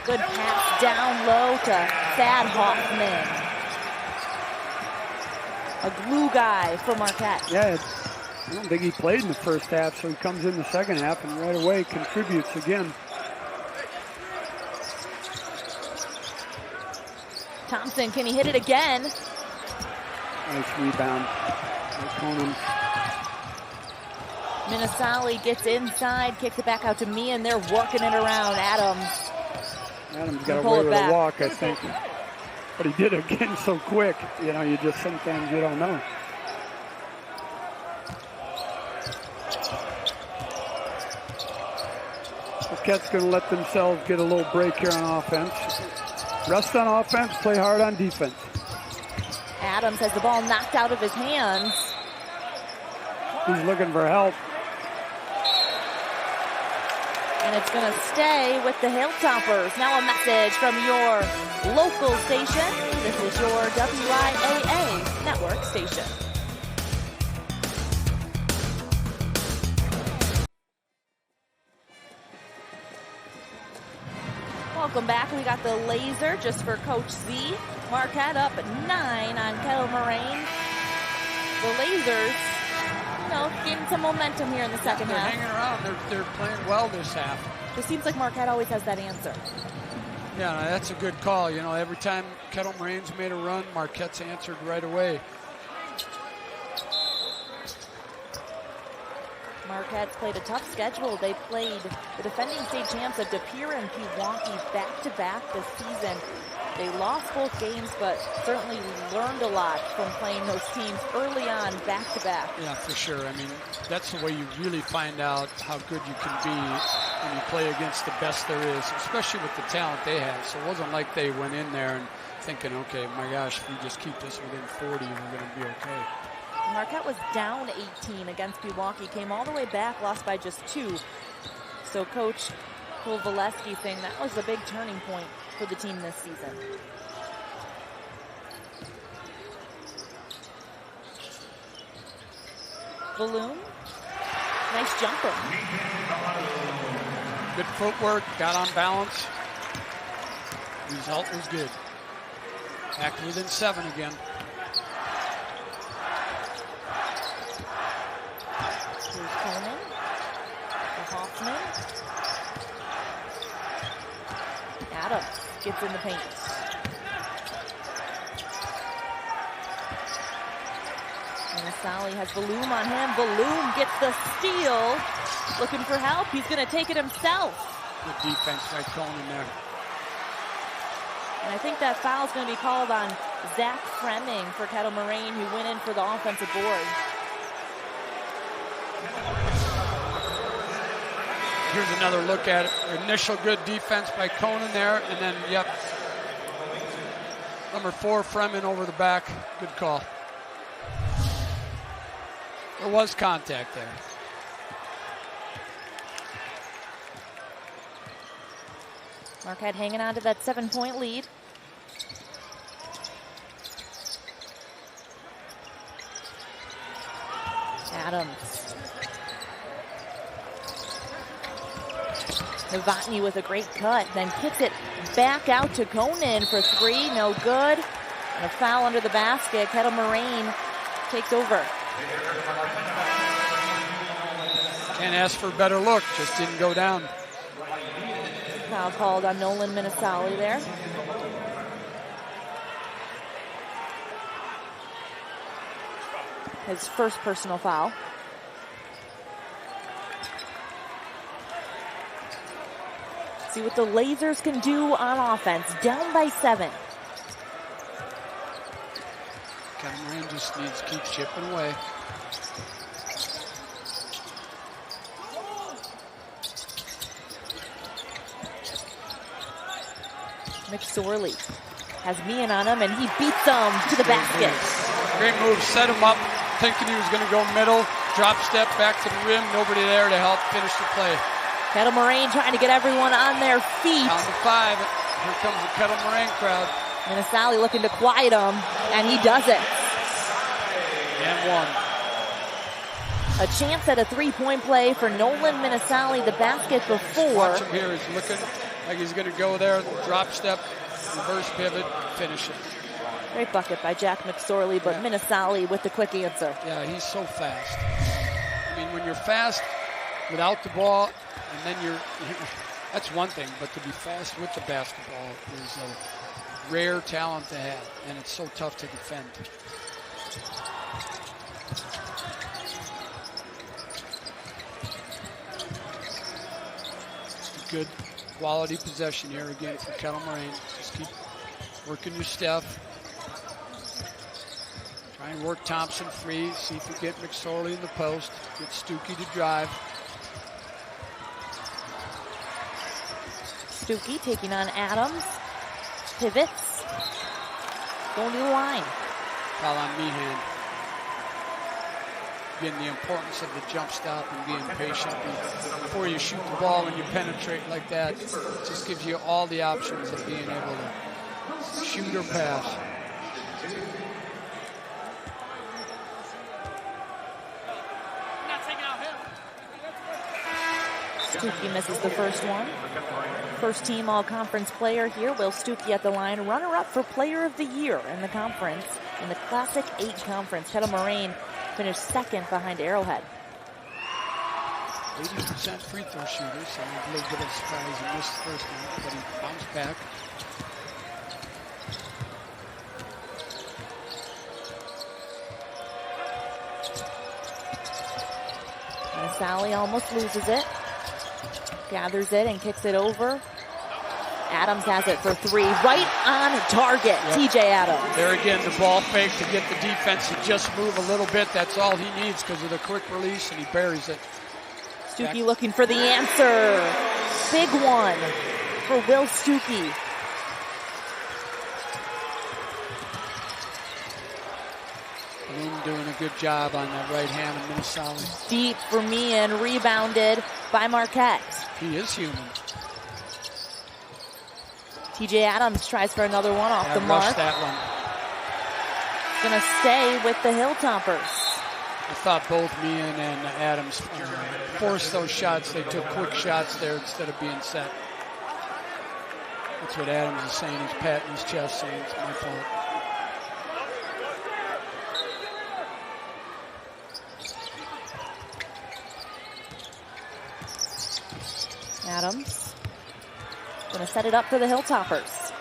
good pass down low to Thad Hoffman. A glue guy for Marquette. Yeah, I don't think he played in the first half, so he comes in the second half and right away contributes again. Thompson, can he hit it again? Nice rebound. Conan. Minnesali gets inside, kicks it back out to me, and they're working it around. Adams got away with a walk, I think. But he did it again so quick. You just sometimes you don't know. Marquette's going to let themselves get a little break here on offense. Rest on offense, play hard on defense. Adams has the ball knocked out of his hands. He's looking for help. And it's going to stay with the Hilltoppers. Now a message from your local station. This is your WIAA network station. Welcome back. We got the laser just for Coach Z. Marquette up 9 on Kettle Moraine. The Lasers, gaining some momentum here in the second half. Hanging around. They're playing well this half. It seems like Marquette always has that answer. Yeah, that's a good call. Every time Kettle Moraine's made a run, Marquette's answered right away. Marquette's played a tough schedule. They played the defending state champs of De Pere and Pewaukee back-to-back this season. They lost both games, but certainly learned a lot from playing those teams early on, back-to-back. Yeah, for sure. That's the way you really find out how good you can be when you play against the best there is, especially with the talent they have. So it wasn't like they went in there and thinking, okay, my gosh, if we just keep this within 40, we're going to be okay. Marquette was down 18 against Pewaukee, came all the way back, lost by just 2. So Coach Kovalevsky saying that was a big turning point for the team this season. Balloon, nice jumper. Good footwork, got on balance. Result was good. Back within 7 again. Here's Conan. Hoffman. Adams gets in the paint. Minnesali has Balloon on him. Balloon gets the steal. Looking for help. He's going to take it himself. Good defense by Conan there. And I think that foul's going to be called on Zach Fremming for Kettle Moraine, who went in for the offensive board. Here's another look at it. Initial good defense by Conan there, and then, number 4, Fremen over the back. Good call. There was contact there. Marquette hanging on to that 7-point lead. Adams. Novotny with a great cut, then kicks it back out to Conan for 3, no good. And a foul under the basket. Kettle Moraine takes over. Can't ask for a better look, just didn't go down. Foul called on Nolan Minnesali there. His first personal foul. See what the Lasers can do on offense. Down by 7. Kettle Moraine just needs to keep chipping away. McSorley has Meehan on him, and he beats him to the basket. Great move, set him up, thinking he was going to go middle, drop step back to the rim, nobody there to help finish the play. Kettle Moraine trying to get everyone on their feet. Down to 5, here comes the Kettle Moraine crowd. Minnesali looking to quiet him, and he does it. And 1. A chance at a three-point play for Nolan Minnesali, the basket before. Watch him here, he's looking like he's going to go there, drop step, reverse pivot, finish it. Great bucket by Jack McSorley, but Minnesali with the quick answer. Yeah, he's so fast. I mean, when you're fast without the ball, and then that's one thing, but to be fast with the basketball is a rare talent to have, and it's so tough to defend. Good quality possession here again for Kettle Moraine. Just keep working your stuff. Try and work Thompson free. See if you get McSorley in the post. Get Stuckey to drive. Stuckey taking on Adams. Pivots. Going to the line. Foul on Meehan. Again, the importance of the jump stop and being patient before you shoot the ball. When you penetrate like that, it just gives you all the options of being able to shoot or pass. Stuckey misses the first one. First team all-conference player here, Will Stuckey at the line. Runner-up for player of the year in the conference, in the Classic 8 conference. Kettle Moraine finished second behind Arrowhead. 80% free throw shooter, so a little bit of surprise in this first one, but he bounced back. Minnesali almost loses it. Gathers it and kicks it over. Adams has it for 3. Right on target, yep. TJ Adams. There again, the ball fake to get the defense to just move a little bit. That's all he needs because of the quick release, and he buries it. Stuckey looking for the answer. Big one for Will Stuckey. Bloom doing a good job on that right hand of Minnesali. Deep for Meehan, rebounded by Marquette. He is human. TJ Adams tries for another one off the mark. That one. Gonna stay with the Hilltoppers. I thought both Meehan and Adams forced those shots. They took quick shots there instead of being set. That's what Adams is saying. He's patting his chest saying it's my fault. Adams gonna set it up for the Hilltoppers.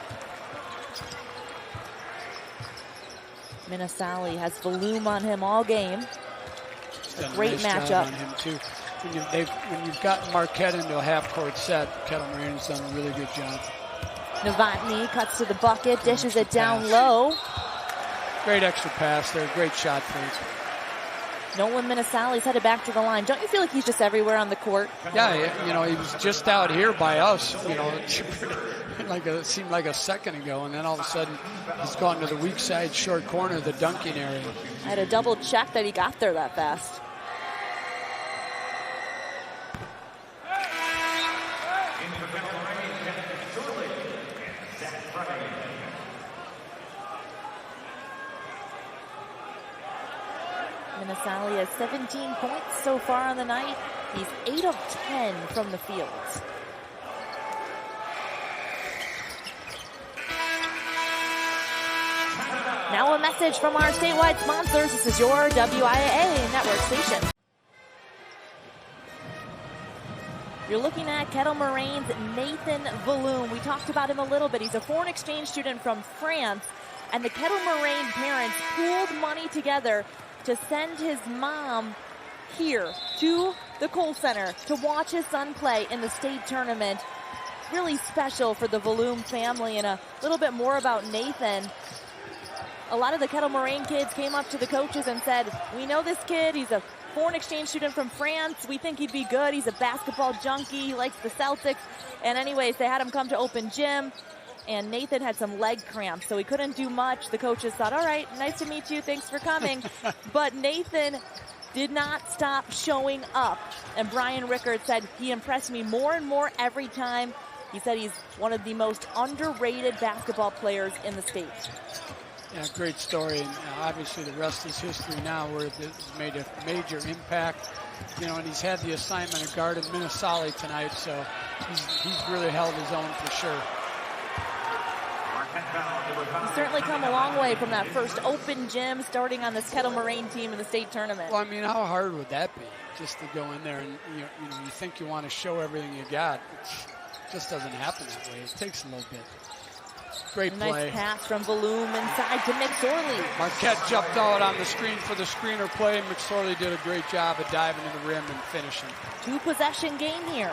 Minnesali has volume on him all game. A great matchup. On him too. When you've gotten Marquette into a half-court set, Kettle Moraine's done a really good job. Novotny cuts to the bucket, dishes it down low. Great extra pass there. Great shot fake. Nolan Minnesali's headed back to the line. Don't you feel like he's just everywhere on the court? Yeah, you know, he was just out here by us, you know, it seemed like a second ago, and then all of a sudden he's gone to the weak side short corner, the dunking area. I had to double check that he got there that fast. Minnesali has 17 points so far on the night. He's 8 of 10 from the field. Now a message from our statewide sponsors. This is your WIAA network station. You're looking at Kettle Moraine's Nathan Volume. We talked about him a little bit. He's a foreign exchange student from France, and the Kettle Moraine parents pooled money together to send his mom here to the Kohl Center to watch his son play in the state tournament. Really special for the Volume family. And a little bit more about Nathan. a lot of the Kettle Moraine kids came up to the coaches and said, we know this kid, he's a foreign exchange student from France. We think he'd be good. He's a basketball junkie. He likes the Celtics. And anyways, they had him come to open gym. And Nathan had some leg cramps, so he couldn't do much. The coaches thought, all right, nice to meet you. Thanks for coming. But Nathan did not stop showing up. And Brian Rickard said, he impressed me more and more every time. He said he's one of the most underrated basketball players in the state. Yeah, great story, and obviously the rest is history now, where it's made a major impact. You know, and he's had the assignment of guarding Minnesota tonight, so he's really held his own for sure. He's certainly come a long way from that first open gym, starting on this Kettle Moraine team in the state tournament. Well, I mean, how hard would that be, just to go in there and you think you want to show everything you got? It just doesn't happen that way. It takes a little bit. Great play. Nice pass from Balloom inside to McSorley. Marquette jumped out on the screen for the screener play. McSorley did a great job of diving to the rim and finishing. 2-possession game here.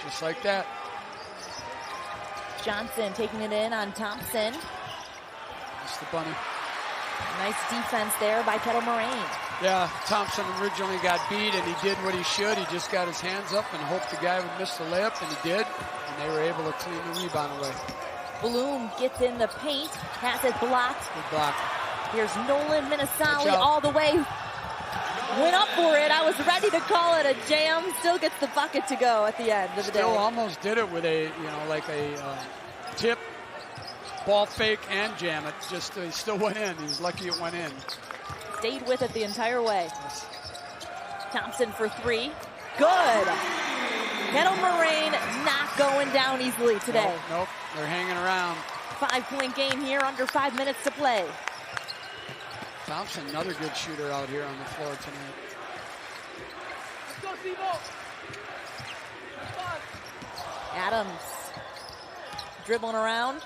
Just like that. Johnson taking it in on Thompson. That's the bunny. Nice defense there by Kettle Moraine. Yeah, Thompson originally got beat, and he did what he should. He just got his hands up and hoped the guy would miss the layup, and he did. And they were able to clean the rebound away. Bloom gets in the paint, has it blocked. Good block. Here's Nolan Minnesali all the way. Went up for it. I was ready to call it a jam. Still gets the bucket to go at the end of the day. Still almost did it with a, like a tip, ball fake, and jam it. Just he still went in. He was lucky it went in. Stayed with it the entire way. Thompson for three. Good. Kettle Moraine not going down easily today. Nope. They're hanging around. 5-point game here, under 5 minutes to play. Thompson, another good shooter out here on the floor tonight. Adams dribbling around.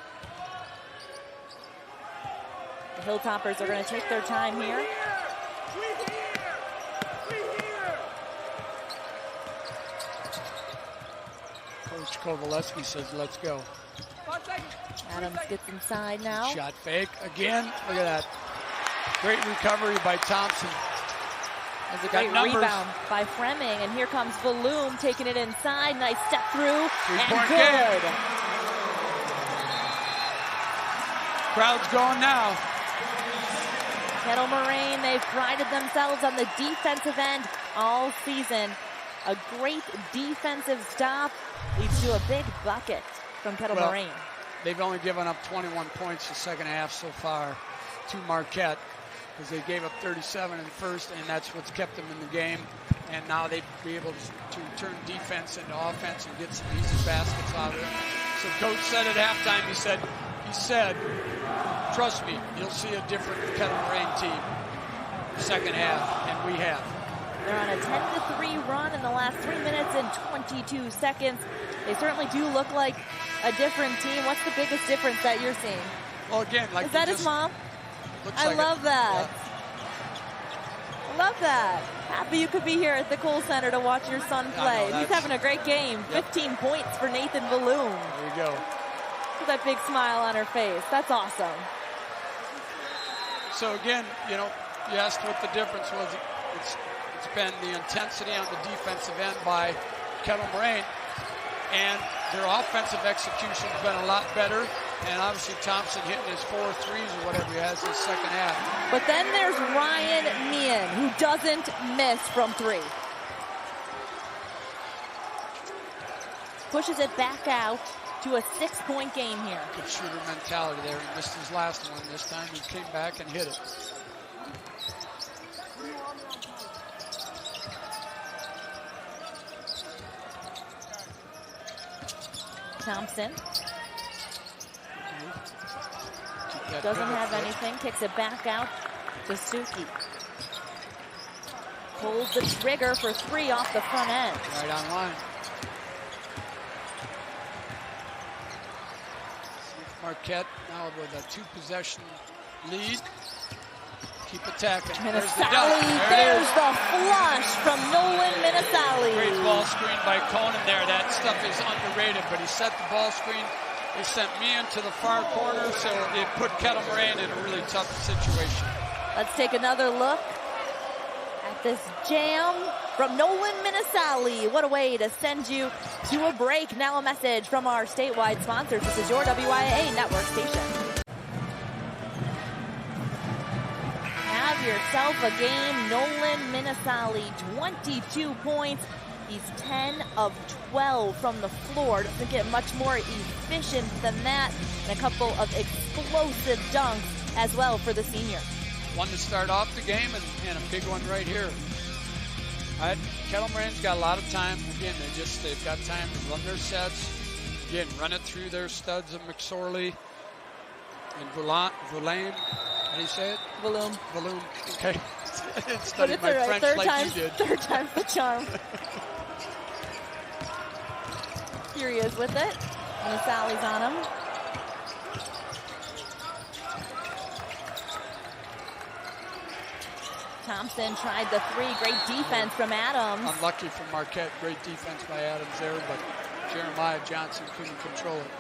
The Hilltoppers are going to take their time here. Coach Kovaleski says, let's go. Adams gets inside now. Shot fake again. Look at that. Great recovery by Thompson. There's a great rebound by Fremming, and here comes Balloom taking it inside. Nice step through, and good. Crowd's going now. Kettle Moraine, they've prided themselves on the defensive end all season. A great defensive stop leads to a big bucket from Kettle Moraine. They've only given up 21 points the second half so far to Marquette, because they gave up 37 in the first, and that's what's kept them in the game. And now they'd be able to turn defense into offense and get some easy baskets out of it. So coach said at halftime, he said, trust me, you'll see a different Kettle Moraine team second half, and we have. They're on a 10-3 run in the last 3 minutes and 22 seconds. They certainly do look like a different team. What's the biggest difference that you're seeing? Well, again, like, is that his mom? I like love that. Yeah. I love that. Happy you could be here at the Kohl Center to watch your son play. He's having a great game. 15 points for Nathan Balloom. There you go. With that big smile on her face. That's awesome. So again, you asked what the difference was. It's been the intensity on the defensive end by Kettle Moraine, and their offensive execution has been a lot better. And obviously Thompson hitting his 4 threes or whatever he has in the second half. But then there's Ryan Meehan, who doesn't miss from 3. Pushes it back out to a 6-point game here. Good shooter mentality there. He missed his last one this time. He came back and hit it. Thompson doesn't have anything, kicks it back out to Suki. Pulls the trigger for 3 off the front end. Right on line. Marquette now with a 2-possession lead. Keep attacking. Minnesali, there's the flush from Nolan Minnesali. Great ball screen by Conan there. That stuff is underrated, but he set the ball screen. They sent me into the far corner, so it put Kettle Moraine in a really tough situation. Let's take another look at this jam from Nolan Minnesali. What a way to send you to a break. Now a message from our statewide sponsors. This is your WIAA network station. Have yourself a game. Nolan Minnesali, 22 points. He's 10 of 12 from the floor. Doesn't get much more efficient than that. And a couple of explosive dunks as well for the senior. One to start off the game and a big one right here. Kettle Moraine's got a lot of time. Again, they've got time to run their sets. Again, run it through their studs of McSorley and Verlaine. How do you say it? Valoom. Valoom. Okay. But it's my all right. French you did. Third time's the charm. Here he is with it. And Sally's on him. Thompson tried the three. Great defense from Adams. Unlucky from Marquette. Great defense by Adams there, but Jeremiah Johnson couldn't control it.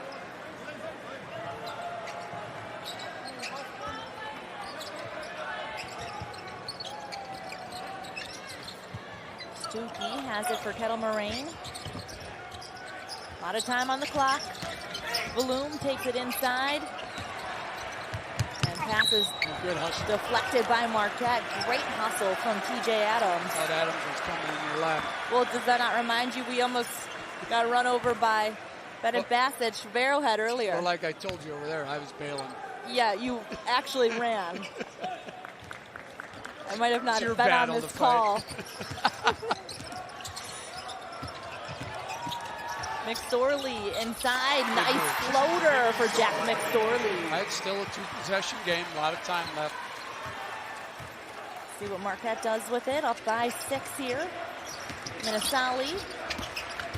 Stuckey has it for Kettle Moraine. A lot of time on the clock. Valoom takes it inside. And passes deflected by Marquette. Great hustle from TJ Adams. Thought Adams was coming in your lap. Well, does that not remind you we almost got run over by Bennett Bassett Barrowhead earlier? Or like I told you over there, I was bailing. Yeah, you actually ran. I might have not been on this call. McSorley inside. Nice floater for Jack McSorley. It's still a two-possession game. A lot of time left. See what Marquette does with it. Up by 6 here. Minnesali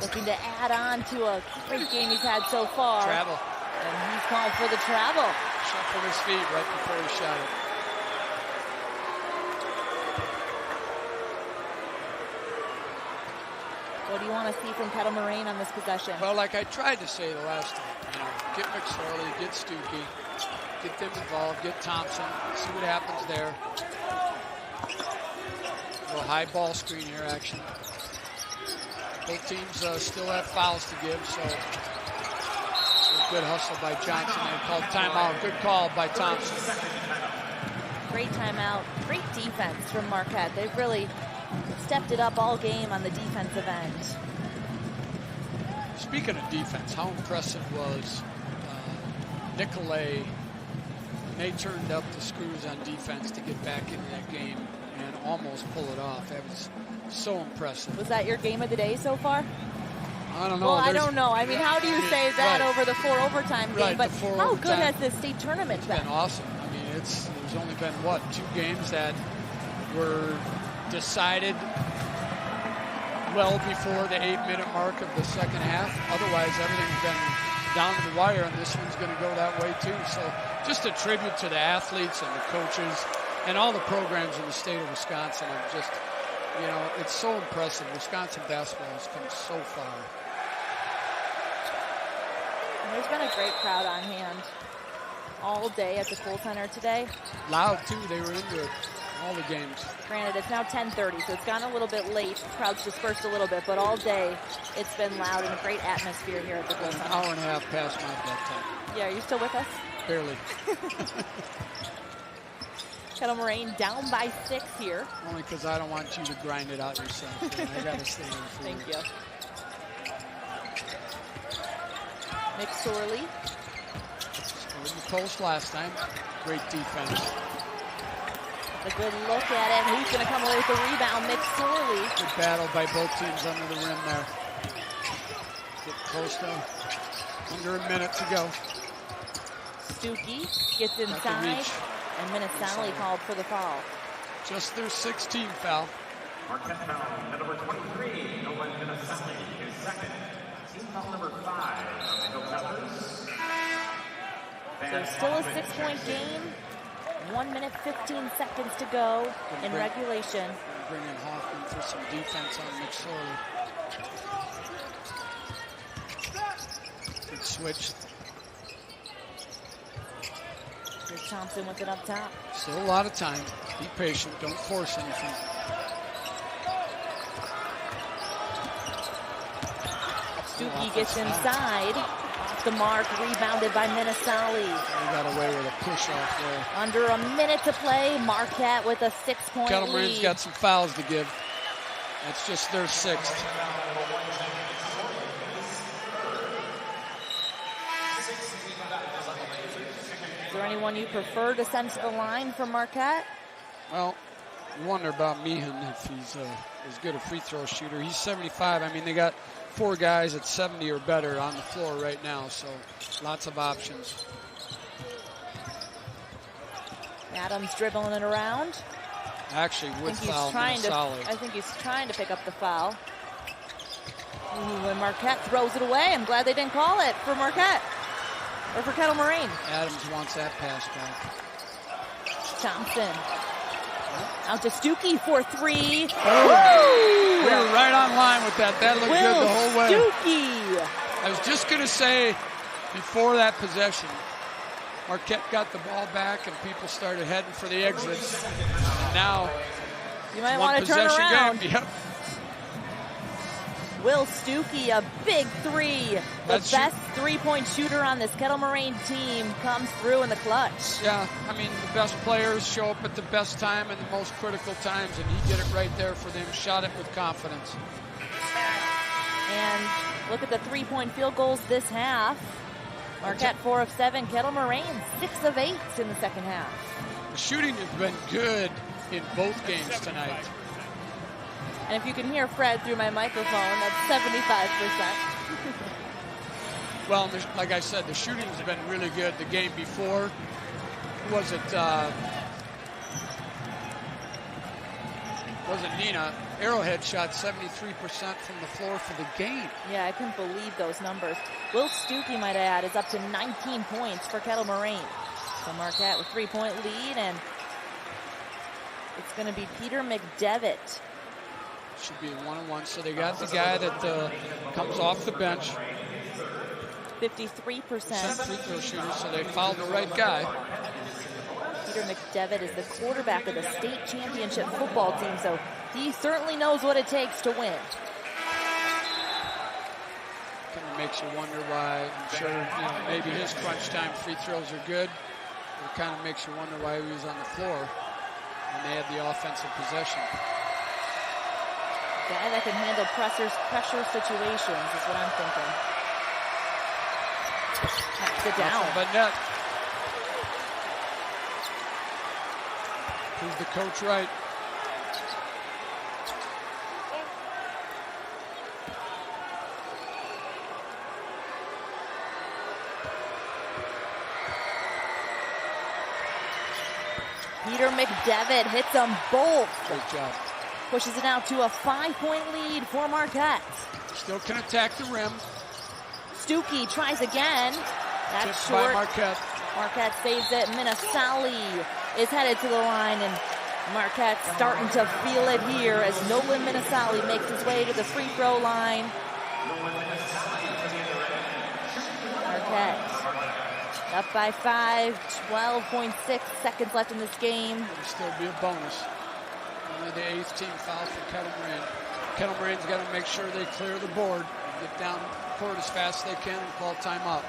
looking to add on to a great game he's had so far. Travel. And he's called for the travel. Shuffled his feet right before he shot it. What do you want to see from Kettle Moraine on this possession? Well, like I tried to say the last time, get McSorley, get Stuckey, get them involved, get Thompson, see what happens there. A little high ball screen here action. Both teams still have fouls to give, so a good hustle by Johnson. They called timeout. Good call by Thompson. Great timeout. Great defense from Marquette. They've really stepped it up all game on the defensive end. Speaking of defense, how impressive was Nicolay when they turned up the screws on defense to get back into that game and almost pull it off. That was so impressive. Was that your game of the day so far? I don't know. Well, I don't know. I mean, how do you say that over the 4 overtime game? Right, but how good has this state tournament been? It's been awesome. I mean, there's only been, 2 games that were decided well before the 8-minute mark of the second half. Otherwise, everything's been down to the wire, and this one's going to go that way too. So just a tribute to the athletes and the coaches and all the programs in the state of Wisconsin. I'm just, it's so impressive. Wisconsin basketball has come so far. And there's been a great crowd on hand all day at the Kohl Center today. Loud too. They were into it. All the games. Granted, it's now 10:30, so it's gone a little bit late. The crowd's dispersed a little bit, but all day it's been loud and a great atmosphere here at the Kohl Center. An hour and a half past my bedtime. Yeah, are you still with us? Barely. Kettle Moraine down by 6 here. Only because I don't want you to grind it out yourself. I got to stay in for Thank you. McSorley. Scored the post last time. Great defense. A good look at it. Who's going to come away with the rebound? McSorley. Good battle by both teams under the rim there. Get close to under a minute to go. Stuckey gets inside, and Minnesali called for the foul. Just their 16th foul. Marquette foul, number 23, Nolan Minnesali, his second. Team foul number 5 on the Hilltoppers. So still a 6-point game. 1 minute, 15 seconds to go in regulation. Bring in Hoffman for some defense on McSorley. Good switch. Here's Thompson with it up top. Still a lot of time. Be patient. Don't force anything. Stuckey gets inside. Off the mark, rebounded by Minnesali. He got away with a push-off there. Under a minute to play, Marquette with a 6-point Kettle lead. Marine's got some fouls to give. That's just their 6th. Is there anyone you prefer to send to the line for Marquette? Well, you wonder about Meehan if he's as good a free throw shooter. He's 75. I mean, they got 4 guys at 70 or better on the floor right now, so lots of options. Adams dribbling it around. Actually, with foul, I think he's trying to pick up the foul. Ooh, and Marquette throws it away. I'm glad they didn't call it for Marquette. Or for Kettle Moraine. Adams wants that pass back. Thompson. Out to Stuckey for 3. Oh. We were right on line with that. That looked good the whole way. Stuckey. I was just going to say, before that possession, Marquette got the ball back and people started heading for the exits. And now, you might want to turn around. Game. Yep. Will Stuckey, a big 3. The best three-point shooter on this Kettle Moraine team comes through in the clutch. Yeah, I mean, the best players show up at the best time and the most critical times, and he did it right there for them, shot it with confidence. And look at the three-point field goals this half. Marquette 4 of 7, Kettle Moraine 6 of 8 in the second half. The shooting has been good in both games tonight. And if you can hear Fred through my microphone, that's 75%. Well, like I said, the shooting's been really good. The game before, who was it? Wasn't Nina? Arrowhead shot 73% from the floor for the game. Yeah, I couldn't believe those numbers. Will Stuckey, might add, is up to 19 points for Kettle Moraine. So Marquette with 3-point lead, and it's going to be Peter McDevitt. Should be a 1-on-1. So they got the guy that comes off the bench. 53% free throw shooter, so they fouled the right guy. Peter McDevitt is the quarterback of the state championship football team, so he certainly knows what it takes to win. Kind of makes you wonder why. I'm sure maybe his crunch time free throws are good. It kind of makes you wonder why he was on the floor when they had the offensive possession. Guy that can handle pressure situations is what I'm thinking. Sit down. But net. Who's the coach right? Peter McDevitt hits them both. Great job. Pushes it out to a 5-point lead for Marquette. Still can attack the rim. Stuckey tries again. That's Tipped short. by Marquette. Marquette saves it. Minnesali is headed to the line, and Marquette's starting to feel it here as Nolan Minnesali makes his way to the free throw line. Marquette up by 5, 12.6 seconds left in this game. It'll still be a bonus. Only the 8th team foul for Kettle Moraine. Kettle Moraine's got to make sure they clear the board, get down court as fast as they can, and call timeout.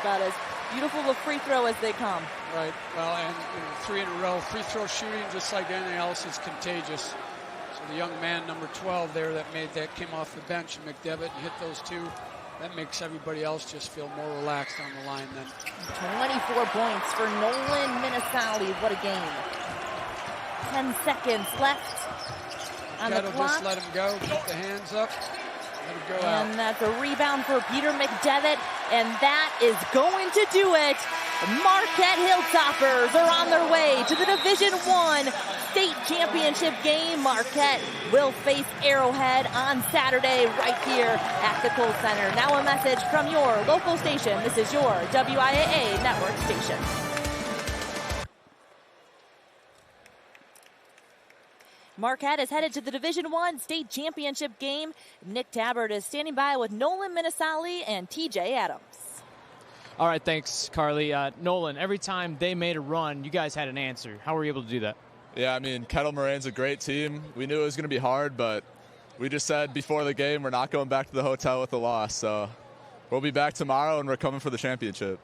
About as beautiful a free throw as they come. Right. Well, and 3 in a row. Free throw shooting, just like anything else, is contagious. So the young man, number 12 there, that came off the bench, McDevitt, and hit those 2. That makes everybody else just feel more relaxed on the line then. 24 points for Nolan Minnesali. What a game. 10 seconds left on the clock. Just let him go. Keep the hands up. Let him go out. And that's a rebound for Peter McDevitt. And that is going to do it. Marquette Hilltoppers are on their way to the Division I state championship game. Marquette will face Arrowhead on Saturday right here at the Kohl Center. Now a message from your local station. This is your WIAA network station. Marquette is headed to the Division I state championship game. Nick Tabbert is standing by with Nolan Minnesali and TJ Adams. All right, thanks, Carly. Nolan, every time they made a run, you guys had an answer. How were you able to do that? Yeah, I mean, Kettle Moraine's a great team. We knew it was going to be hard, but we just said before the game we're not going back to the hotel with a loss. So we'll be back tomorrow, and we're coming for the championship.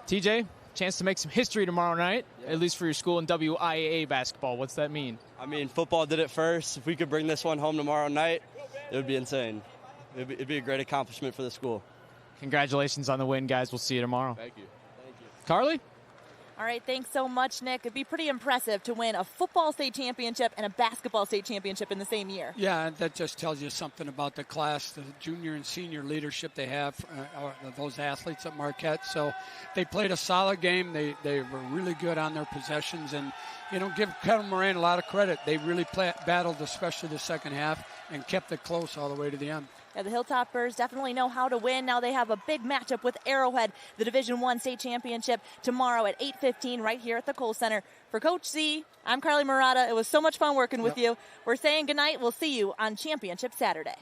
TJ, chance to make some history tomorrow night, at least for your school in WIAA basketball. What's that mean? I mean, football did it first. If we could bring this one home tomorrow night, it would be insane. It'd be a great accomplishment for the school. Congratulations on the win, guys. We'll see you tomorrow. Thank you. Carly? All right, thanks so much, Nick. It'd be pretty impressive to win a football state championship and a basketball state championship in the same year. Yeah, and that just tells you something about the class, the junior and senior leadership they have, those athletes at Marquette. So they played a solid game. They were really good on their possessions. And, give Kettle Moraine a lot of credit. They really battled, especially the second half, and kept it close all the way to the end. Yeah, the Hilltoppers definitely know how to win. Now they have a big matchup with Arrowhead, the Division I state championship, tomorrow at 8:15 right here at the Kohl Center. For Coach Z, I'm Carly Murata. It was so much fun working with you. We're saying goodnight. We'll see you on Championship Saturday.